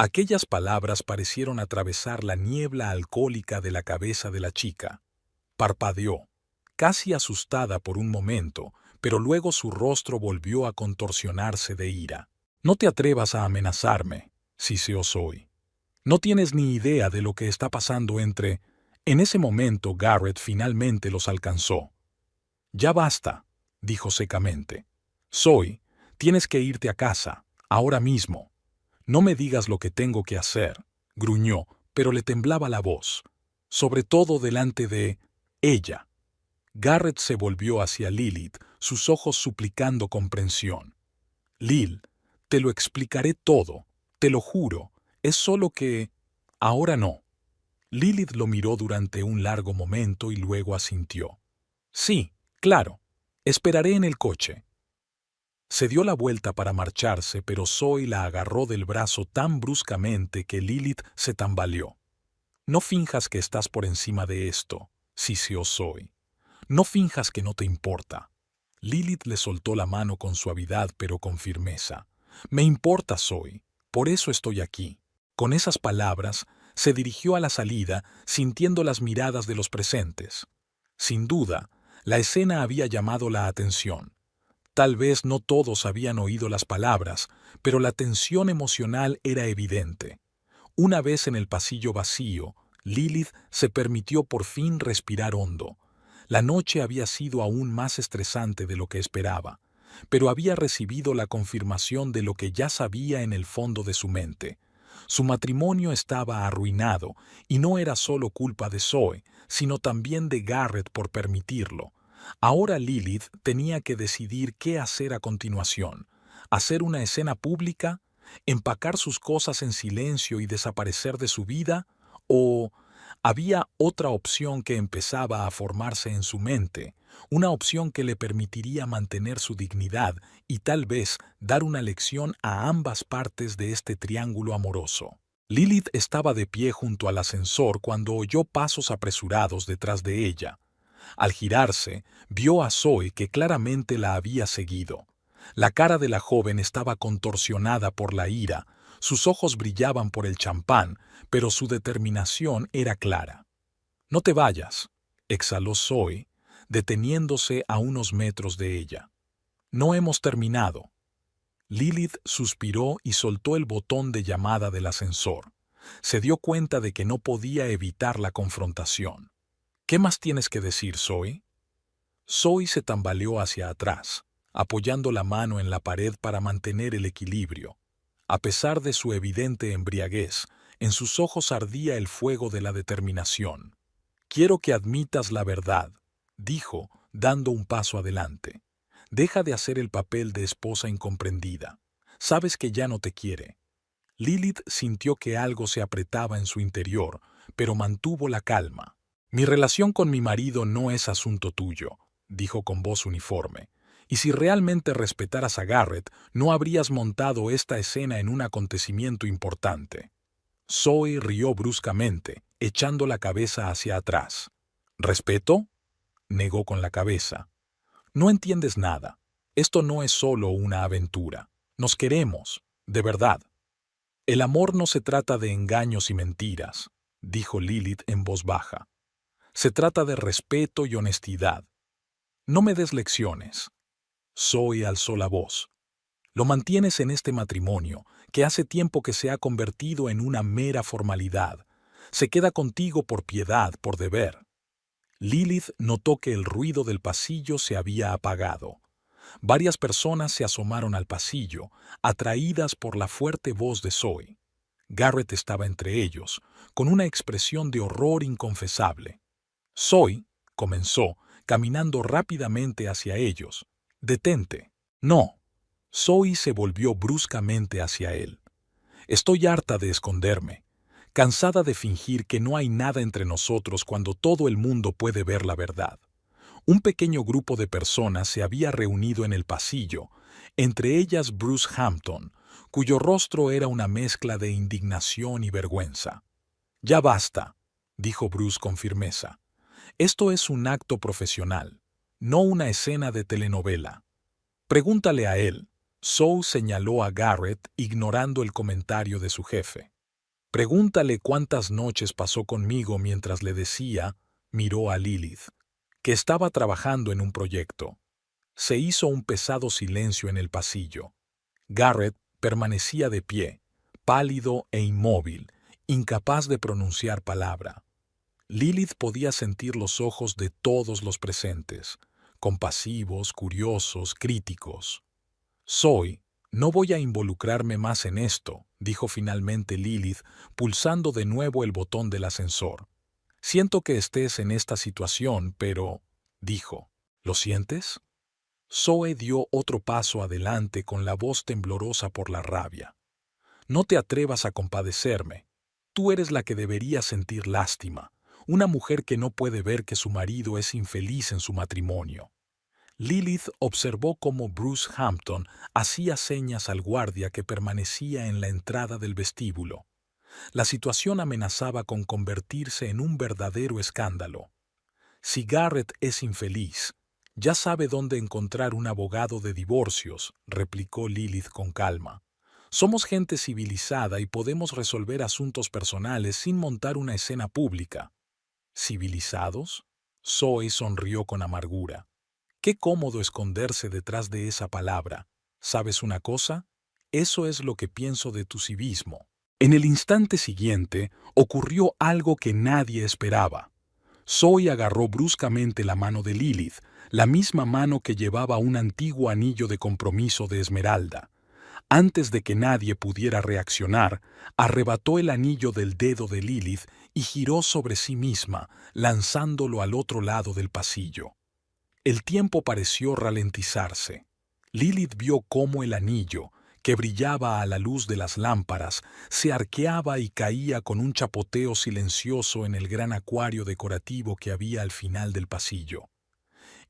Aquellas palabras parecieron atravesar la niebla alcohólica de la cabeza de la chica. Parpadeó, casi asustada por un momento, pero luego su rostro volvió a contorsionarse de ira. «No te atrevas a amenazarme», siseó Zoe. «No tienes ni idea de lo que está pasando entre...». En ese momento Garrett finalmente los alcanzó. «Ya basta», dijo secamente. «Zoe, tienes que irte a casa, ahora mismo». «No me digas lo que tengo que hacer», gruñó, pero le temblaba la voz, sobre todo delante de ella. Garrett se volvió hacia Lilith, sus ojos suplicando comprensión. «Lil, te lo explicaré todo, te lo juro, es solo que... ahora no». Lilith lo miró durante un largo momento y luego asintió. «Sí, claro, esperaré en el coche». Se dio la vuelta para marcharse, pero Zoe la agarró del brazo tan bruscamente que Lilith se tambaleó. «No finjas que estás por encima de esto», siseó Zoe. «No finjas que no te importa». Lilith le soltó la mano con suavidad pero con firmeza. «Me importa, Zoe. Por eso estoy aquí». Con esas palabras, se dirigió a la salida, sintiendo las miradas de los presentes. Sin duda, la escena había llamado la atención. Tal vez no todos habían oído las palabras, pero la tensión emocional era evidente. Una vez en el pasillo vacío, Lilith se permitió por fin respirar hondo. La noche había sido aún más estresante de lo que esperaba, pero había recibido la confirmación de lo que ya sabía en el fondo de su mente. Su matrimonio estaba arruinado, y no era solo culpa de Zoe, sino también de Garrett por permitirlo. Ahora Lilith tenía que decidir qué hacer a continuación: hacer una escena pública, empacar sus cosas en silencio y desaparecer de su vida, o había otra opción que empezaba a formarse en su mente, una opción que le permitiría mantener su dignidad y tal vez dar una lección a ambas partes de este triángulo amoroso. Lilith estaba de pie junto al ascensor cuando oyó pasos apresurados detrás de ella. Al girarse, vio a Zoe, que claramente la había seguido. La cara de la joven estaba contorsionada por la ira, sus ojos brillaban por el champán, pero su determinación era clara. «No te vayas», exhaló Zoe, deteniéndose a unos metros de ella. «No hemos terminado». Lilith suspiró y soltó el botón de llamada del ascensor. Se dio cuenta de que no podía evitar la confrontación. «¿Qué más tienes que decir, Zoe?» Zoe se tambaleó hacia atrás, apoyando la mano en la pared para mantener el equilibrio. A pesar de su evidente embriaguez, en sus ojos ardía el fuego de la determinación. «Quiero que admitas la verdad», dijo, dando un paso adelante. «Deja de hacer el papel de esposa incomprendida. Sabes que ya no te quiere». Lilith sintió que algo se apretaba en su interior, pero mantuvo la calma. «Mi relación con mi marido no es asunto tuyo», dijo con voz uniforme. «Y si realmente respetaras a Garrett, no habrías montado esta escena en un acontecimiento importante». Zoe rió bruscamente, echando la cabeza hacia atrás. «¿Respeto?», negó con la cabeza. «No entiendes nada. Esto no es solo una aventura. Nos queremos, de verdad». «El amor no se trata de engaños y mentiras», dijo Lilith en voz baja. «Se trata de respeto y honestidad. No me des lecciones». Zoe alzó la voz. «Lo mantienes en este matrimonio, que hace tiempo que se ha convertido en una mera formalidad. Se queda contigo por piedad, por deber». Lilith notó que el ruido del pasillo se había apagado. Varias personas se asomaron al pasillo, atraídas por la fuerte voz de Zoe. Garrett estaba entre ellos, con una expresión de horror inconfesable. «Zoe», comenzó, caminando rápidamente hacia ellos. «Detente». «No». Zoe se volvió bruscamente hacia él. «Estoy harta de esconderme, cansada de fingir que no hay nada entre nosotros cuando todo el mundo puede ver la verdad». Un pequeño grupo de personas se había reunido en el pasillo, entre ellas Bruce Hampton, cuyo rostro era una mezcla de indignación y vergüenza. «Ya basta», dijo Bruce con firmeza. «Esto es un acto profesional, no una escena de telenovela. Pregúntale a él». Zoe señaló a Garrett, ignorando el comentario de su jefe. «Pregúntale cuántas noches pasó conmigo mientras le decía», miró a Lilith, «que estaba trabajando en un proyecto». Se hizo un pesado silencio en el pasillo. Garrett permanecía de pie, pálido e inmóvil, incapaz de pronunciar palabra. Lilith podía sentir los ojos de todos los presentes, compasivos, curiosos, críticos. «Zoe, no voy a involucrarme más en esto», dijo finalmente Lilith, pulsando de nuevo el botón del ascensor. «Siento que estés en esta situación, pero…», dijo. «¿Lo sientes?». Zoe dio otro paso adelante con la voz temblorosa por la rabia. «No te atrevas a compadecerme. Tú eres la que debería sentir lástima, una mujer que no puede ver que su marido es infeliz en su matrimonio». Lilith observó cómo Bruce Hampton hacía señas al guardia que permanecía en la entrada del vestíbulo. La situación amenazaba con convertirse en un verdadero escándalo. «Si Garrett es infeliz, ya sabe dónde encontrar un abogado de divorcios», replicó Lilith con calma. «Somos gente civilizada y podemos resolver asuntos personales sin montar una escena pública». «¿Civilizados?». Zoe sonrió con amargura. «Qué cómodo esconderse detrás de esa palabra. ¿Sabes una cosa? Eso es lo que pienso de tu civismo». En el instante siguiente ocurrió algo que nadie esperaba. Zoe agarró bruscamente la mano de Lilith, la misma mano que llevaba un antiguo anillo de compromiso de esmeralda. Antes de que nadie pudiera reaccionar, arrebató el anillo del dedo de Lilith y giró sobre sí misma, lanzándolo al otro lado del pasillo. El tiempo pareció ralentizarse. Lilith vio cómo el anillo, que brillaba a la luz de las lámparas, se arqueaba y caía con un chapoteo silencioso en el gran acuario decorativo que había al final del pasillo.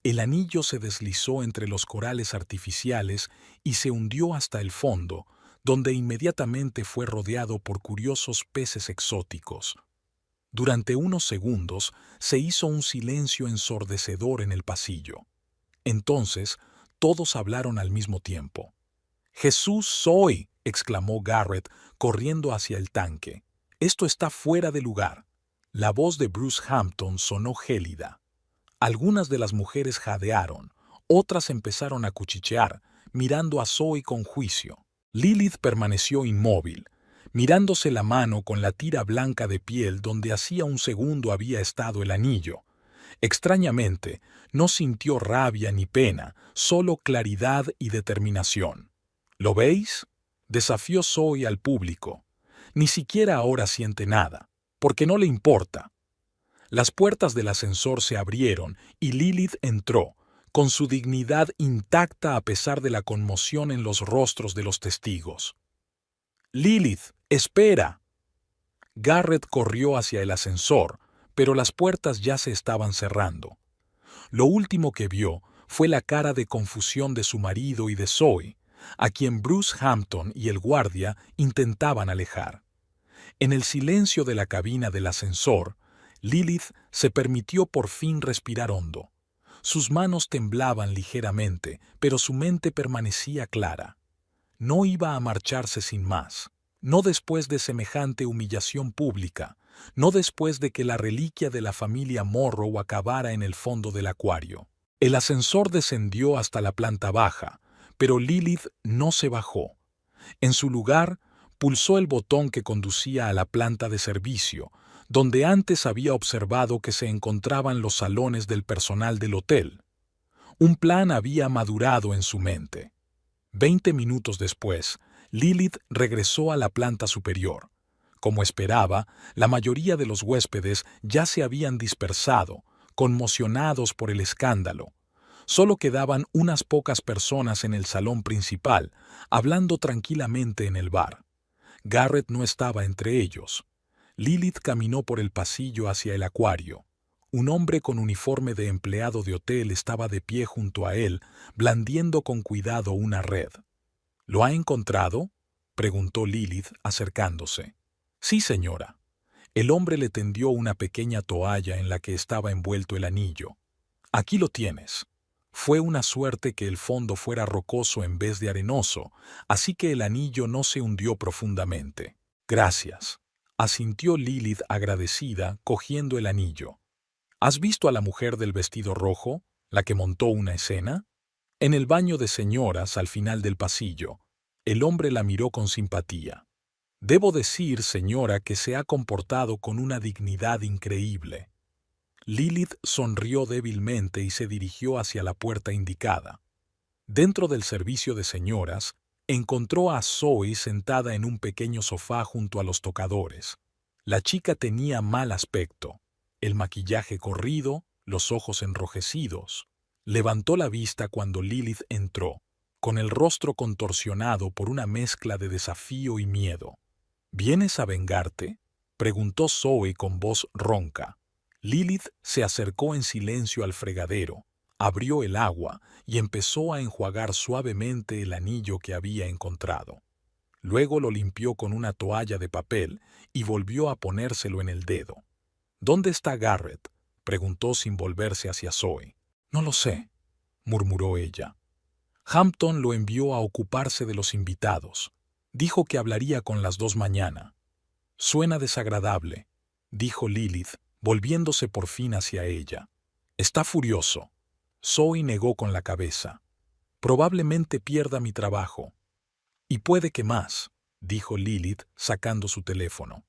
El anillo se deslizó entre los corales artificiales y se hundió hasta el fondo, donde inmediatamente fue rodeado por curiosos peces exóticos. Durante unos segundos se hizo un silencio ensordecedor en el pasillo. Entonces, todos hablaron al mismo tiempo. «¡Jesús soy!», exclamó Garrett, corriendo hacia el tanque. «Esto está fuera de lugar». La voz de Bruce Hampton sonó gélida. Algunas de las mujeres jadearon, otras empezaron a cuchichear, mirando a Zoe con juicio. Lilith permaneció inmóvil, mirándose la mano con la tira blanca de piel donde hacía un segundo había estado el anillo. Extrañamente, no sintió rabia ni pena, solo claridad y determinación. «¿Lo veis?», desafió Zoe al público. «Ni siquiera ahora siente nada, porque no le importa». Las puertas del ascensor se abrieron y Lilith entró, con su dignidad intacta a pesar de la conmoción en los rostros de los testigos. «Lilith, espera». Garrett corrió hacia el ascensor, pero las puertas ya se estaban cerrando. Lo último que vio fue la cara de confusión de su marido y de Zoe, a quien Bruce Hampton y el guardia intentaban alejar. En el silencio de la cabina del ascensor, Lilith se permitió por fin respirar hondo. Sus manos temblaban ligeramente, pero su mente permanecía clara. No iba a marcharse sin más. No después de semejante humillación pública, no después de que la reliquia de la familia Morrow acabara en el fondo del acuario. El ascensor descendió hasta la planta baja, pero Lilith no se bajó. En su lugar, pulsó el botón que conducía a la planta de servicio, donde antes había observado que se encontraban los salones del personal del hotel. Un plan había madurado en su mente. 20 minutos después, Lilith regresó a la planta superior. Como esperaba, la mayoría de los huéspedes ya se habían dispersado, conmocionados por el escándalo. Solo quedaban unas pocas personas en el salón principal, hablando tranquilamente en el bar. Garrett no estaba entre ellos. Lilith caminó por el pasillo hacia el acuario. Un hombre con uniforme de empleado de hotel estaba de pie junto a él, blandiendo con cuidado una red. «¿Lo ha encontrado?», preguntó Lilith, acercándose. «Sí, señora». El hombre le tendió una pequeña toalla en la que estaba envuelto el anillo. «Aquí lo tienes». Fue una suerte que el fondo fuera rocoso en vez de arenoso, así que el anillo no se hundió profundamente. «Gracias», asintió Lilith agradecida, cogiendo el anillo. «¿Has visto a la mujer del vestido rojo, la que montó una escena?». En el baño de señoras, al final del pasillo, el hombre la miró con simpatía. «Debo decir, señora, que se ha comportado con una dignidad increíble». Lilith sonrió débilmente y se dirigió hacia la puerta indicada. Dentro del servicio de señoras, encontró a Zoe sentada en un pequeño sofá junto a los tocadores. La chica tenía mal aspecto, el maquillaje corrido, los ojos enrojecidos. Levantó la vista cuando Lilith entró, con el rostro contorsionado por una mezcla de desafío y miedo. «¿Vienes a vengarte?», preguntó Zoe con voz ronca. Lilith se acercó en silencio al fregadero, abrió el agua y empezó a enjuagar suavemente el anillo que había encontrado. Luego lo limpió con una toalla de papel y volvió a ponérselo en el dedo. «¿Dónde está Garrett?», preguntó sin volverse hacia Zoe. «No lo sé», murmuró ella. «Hampton lo envió a ocuparse de los invitados. Dijo que hablaría con las 2 mañana». «Suena desagradable», dijo Lilith, volviéndose por fin hacia ella. «Está furioso». Zoe negó con la cabeza. «Probablemente pierda mi trabajo». «Y puede que más», dijo Lilith, sacando su teléfono.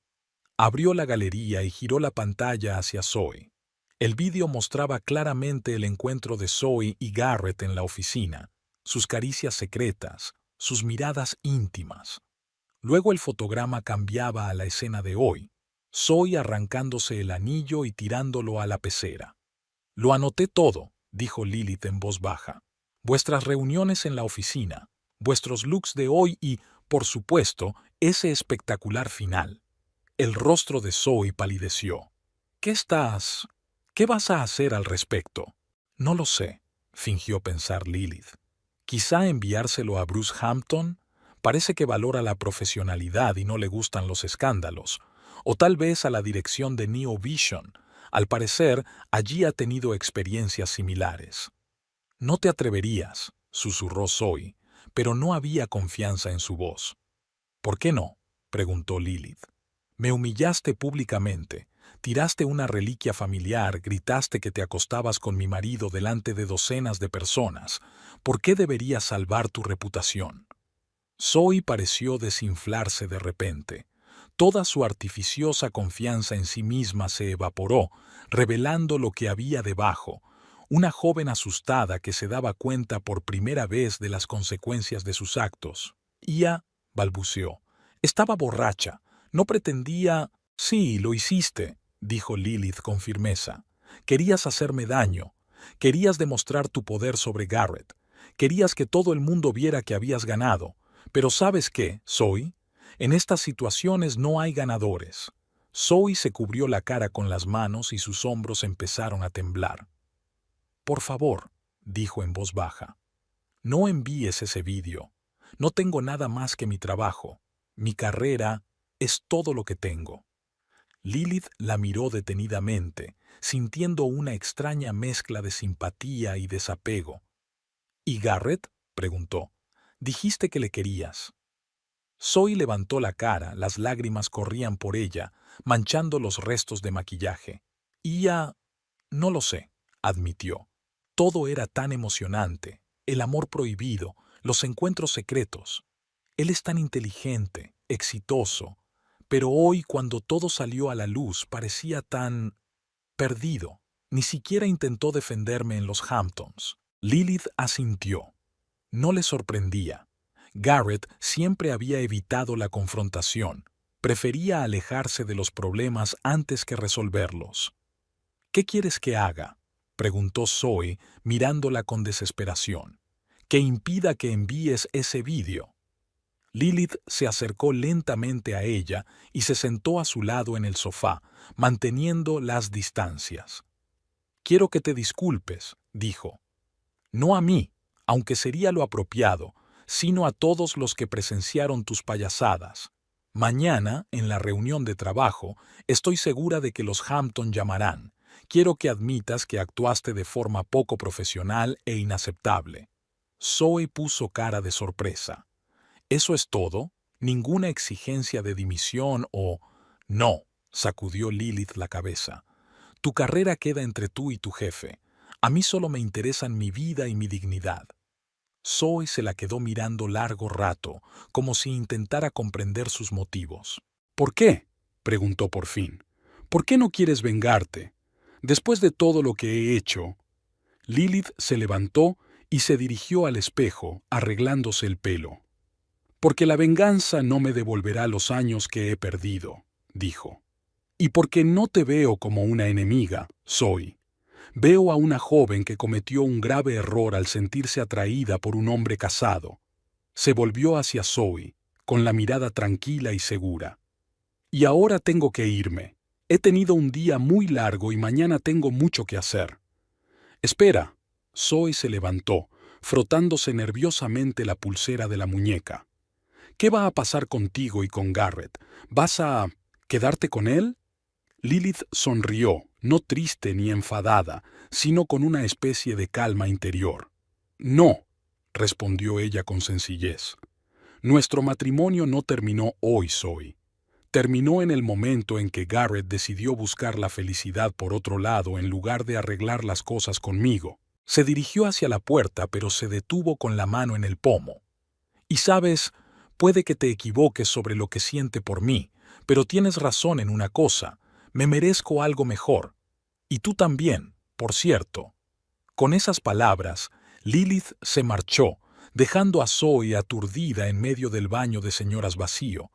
Abrió la galería y giró la pantalla hacia Zoe. El vídeo mostraba claramente el encuentro de Zoe y Garrett en la oficina, sus caricias secretas, sus miradas íntimas. Luego el fotograma cambiaba a la escena de hoy, Zoe arrancándose el anillo y tirándolo a la pecera. Lo anoté todo, dijo Lilith en voz baja. Vuestras reuniones en la oficina, vuestros looks de hoy y, por supuesto, ese espectacular final. El rostro de Zoe palideció. ¿Qué vas a hacer al respecto? No lo sé, fingió pensar Lilith. Quizá enviárselo a Bruce Hampton. Parece que valora la profesionalidad y no le gustan los escándalos. O tal vez a la dirección de Neo Vision. Al parecer, allí ha tenido experiencias similares. No te atreverías, susurró Zoe, pero no había confianza en su voz. ¿Por qué no? Preguntó Lilith. Me humillaste públicamente, tiraste una reliquia familiar, gritaste que te acostabas con mi marido delante de docenas de personas. ¿Por qué deberías salvar tu reputación? Zoe pareció desinflarse de repente. Toda su artificiosa confianza en sí misma se evaporó, revelando lo que había debajo, una joven asustada que se daba cuenta por primera vez de las consecuencias de sus actos. Ia, balbuceó, estaba borracha, no pretendía... Sí, lo hiciste, dijo Lilith con firmeza. Querías hacerme daño, querías demostrar tu poder sobre Garrett, querías que todo el mundo viera que habías ganado. Pero ¿sabes qué, Zoe? En estas situaciones no hay ganadores. Zoe se cubrió la cara con las manos y sus hombros empezaron a temblar. Por favor, dijo en voz baja, no envíes ese vídeo. No tengo nada más que mi trabajo. Mi carrera es todo lo que tengo. Lilith la miró detenidamente, sintiendo una extraña mezcla de simpatía y desapego. ¿Y Garrett? Preguntó. Dijiste que le querías. Zoe levantó la cara, las lágrimas corrían por ella, manchando los restos de maquillaje. No lo sé, admitió. Todo era tan emocionante, el amor prohibido, los encuentros secretos. Él es tan inteligente, exitoso, pero hoy cuando todo salió a la luz parecía tan... perdido. Ni siquiera intentó defenderme en los Hamptons. Lilith asintió. No le sorprendía. Garrett siempre había evitado la confrontación. Prefería alejarse de los problemas antes que resolverlos. ¿Qué quieres que haga?, preguntó Zoe, mirándola con desesperación. ¿Que impida que envíes ese vídeo? Lilith se acercó lentamente a ella y se sentó a su lado en el sofá, manteniendo las distancias. Quiero que te disculpes, dijo. No a mí, aunque sería lo apropiado, sino a todos los que presenciaron tus payasadas. Mañana, en la reunión de trabajo, estoy segura de que los Hampton llamarán. Quiero que admitas que actuaste de forma poco profesional e inaceptable. Zoe puso cara de sorpresa. ¿Eso es todo? ¿Ninguna exigencia de dimisión o...? No, sacudió Lilith la cabeza. Tu carrera queda entre tú y tu jefe. A mí solo me interesan mi vida y mi dignidad. Zoe se la quedó mirando largo rato, como si intentara comprender sus motivos. ¿Por qué?, preguntó por fin. ¿Por qué no quieres vengarte? Después de todo lo que he hecho... Lilith se levantó y se dirigió al espejo, arreglándose el pelo. Porque la venganza no me devolverá los años que he perdido, dijo. Y porque no te veo como una enemiga, Zoe. Veo a una joven que cometió un grave error al sentirse atraída por un hombre casado. Se volvió hacia Zoe, con la mirada tranquila y segura. Y ahora tengo que irme. He tenido un día muy largo y mañana tengo mucho que hacer. Espera. Zoe se levantó, frotándose nerviosamente la pulsera de la muñeca. ¿Qué va a pasar contigo y con Garrett? ¿Vas a quedarte con él? Lilith sonrió, no triste ni enfadada, sino con una especie de calma interior. No, respondió ella con sencillez. Nuestro matrimonio no terminó hoy, Zoe. Terminó en el momento en que Garrett decidió buscar la felicidad por otro lado en lugar de arreglar las cosas conmigo. Se dirigió hacia la puerta, pero se detuvo con la mano en el pomo. Y sabes, puede que te equivoques sobre lo que siente por mí, pero tienes razón en una cosa. Me merezco algo mejor. Y tú también, por cierto. Con esas palabras, Lilith se marchó, dejando a Zoe aturdida en medio del baño de señoras vacío.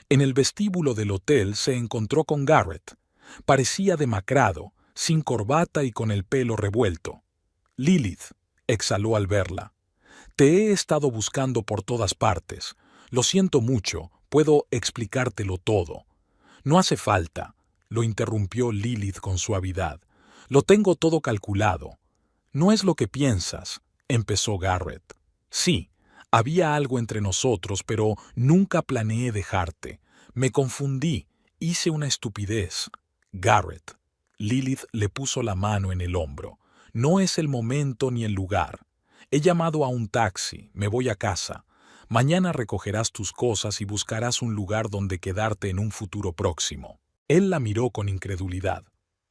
En el vestíbulo del hotel se encontró con Garrett. Parecía demacrado, sin corbata y con el pelo revuelto. «Lilith», exhaló al verla. «Te he estado buscando por todas partes. Lo siento mucho, puedo explicártelo todo». «No hace falta», lo interrumpió Lilith con suavidad. «Lo tengo todo calculado». «No es lo que piensas», empezó Garrett. «Sí, había algo entre nosotros, pero nunca planeé dejarte. Me confundí, hice una estupidez». «Garrett». Lilith le puso la mano en el hombro. «No es el momento ni el lugar. He llamado a un taxi, me voy a casa. Mañana recogerás tus cosas y buscarás un lugar donde quedarte en un futuro próximo». Él la miró con incredulidad.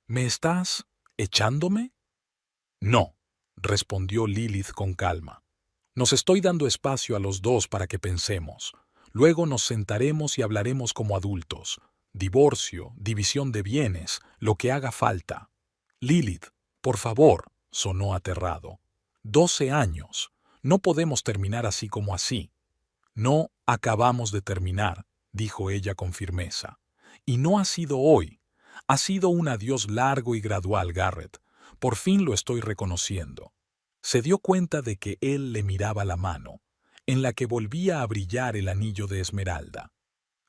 «¿Me estás echándome?» «No», respondió Lilith con calma. «Nos estoy dando espacio a los dos para que pensemos. Luego nos sentaremos y hablaremos como adultos. Divorcio, división de bienes, lo que haga falta». «Lilith, por favor», sonó aterrado. 12 años. No podemos terminar así como así». «No acabamos de terminar», dijo ella con firmeza. «Y no ha sido hoy. Ha sido un adiós largo y gradual, Garrett. Por fin lo estoy reconociendo». Se dio cuenta de que él le miraba la mano, en la que volvía a brillar el anillo de esmeralda.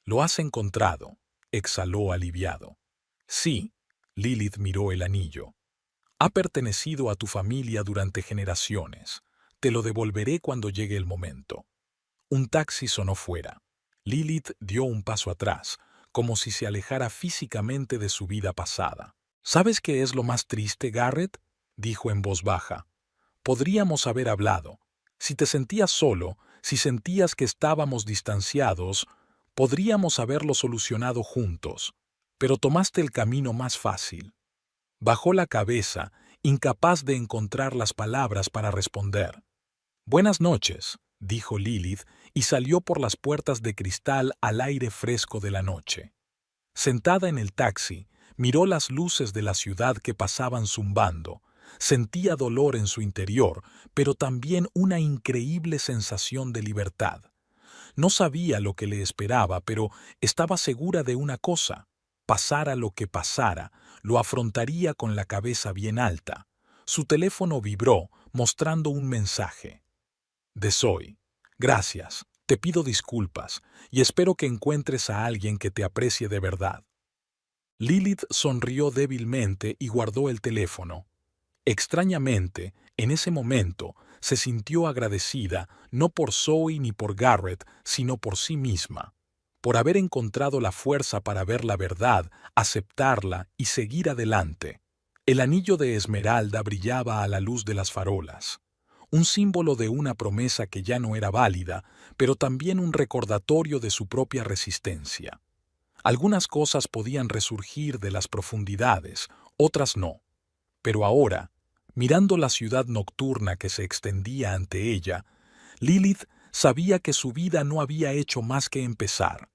«Lo has encontrado», exhaló aliviado. «Sí», Lilith miró el anillo. «Ha pertenecido a tu familia durante generaciones. Te lo devolveré cuando llegue el momento». Un taxi sonó fuera. Lilith dio un paso atrás, como si se alejara físicamente de su vida pasada. «¿Sabes qué es lo más triste, Garrett?», dijo en voz baja. «Podríamos haber hablado. Si te sentías solo, si sentías que estábamos distanciados, podríamos haberlo solucionado juntos. Pero tomaste el camino más fácil». Bajó la cabeza, incapaz de encontrar las palabras para responder. «Buenas noches», dijo Lilith, y salió por las puertas de cristal al aire fresco de la noche. Sentada en el taxi, miró las luces de la ciudad que pasaban zumbando. Sentía dolor en su interior, pero también una increíble sensación de libertad. No sabía lo que le esperaba, pero estaba segura de una cosa: pasara lo que pasara, lo afrontaría con la cabeza bien alta. Su teléfono vibró, mostrando un mensaje. «De Zoe. Gracias, te pido disculpas, y espero que encuentres a alguien que te aprecie de verdad». Lilith sonrió débilmente y guardó el teléfono. Extrañamente, en ese momento, se sintió agradecida no por Zoe ni por Garrett, sino por sí misma, por haber encontrado la fuerza para ver la verdad, aceptarla y seguir adelante. El anillo de esmeralda brillaba a la luz de las farolas, un símbolo de una promesa que ya no era válida, pero también un recordatorio de su propia resistencia. Algunas cosas podían resurgir de las profundidades, otras no. Pero ahora, mirando la ciudad nocturna que se extendía ante ella, Lilith sabía que su vida no había hecho más que empezar.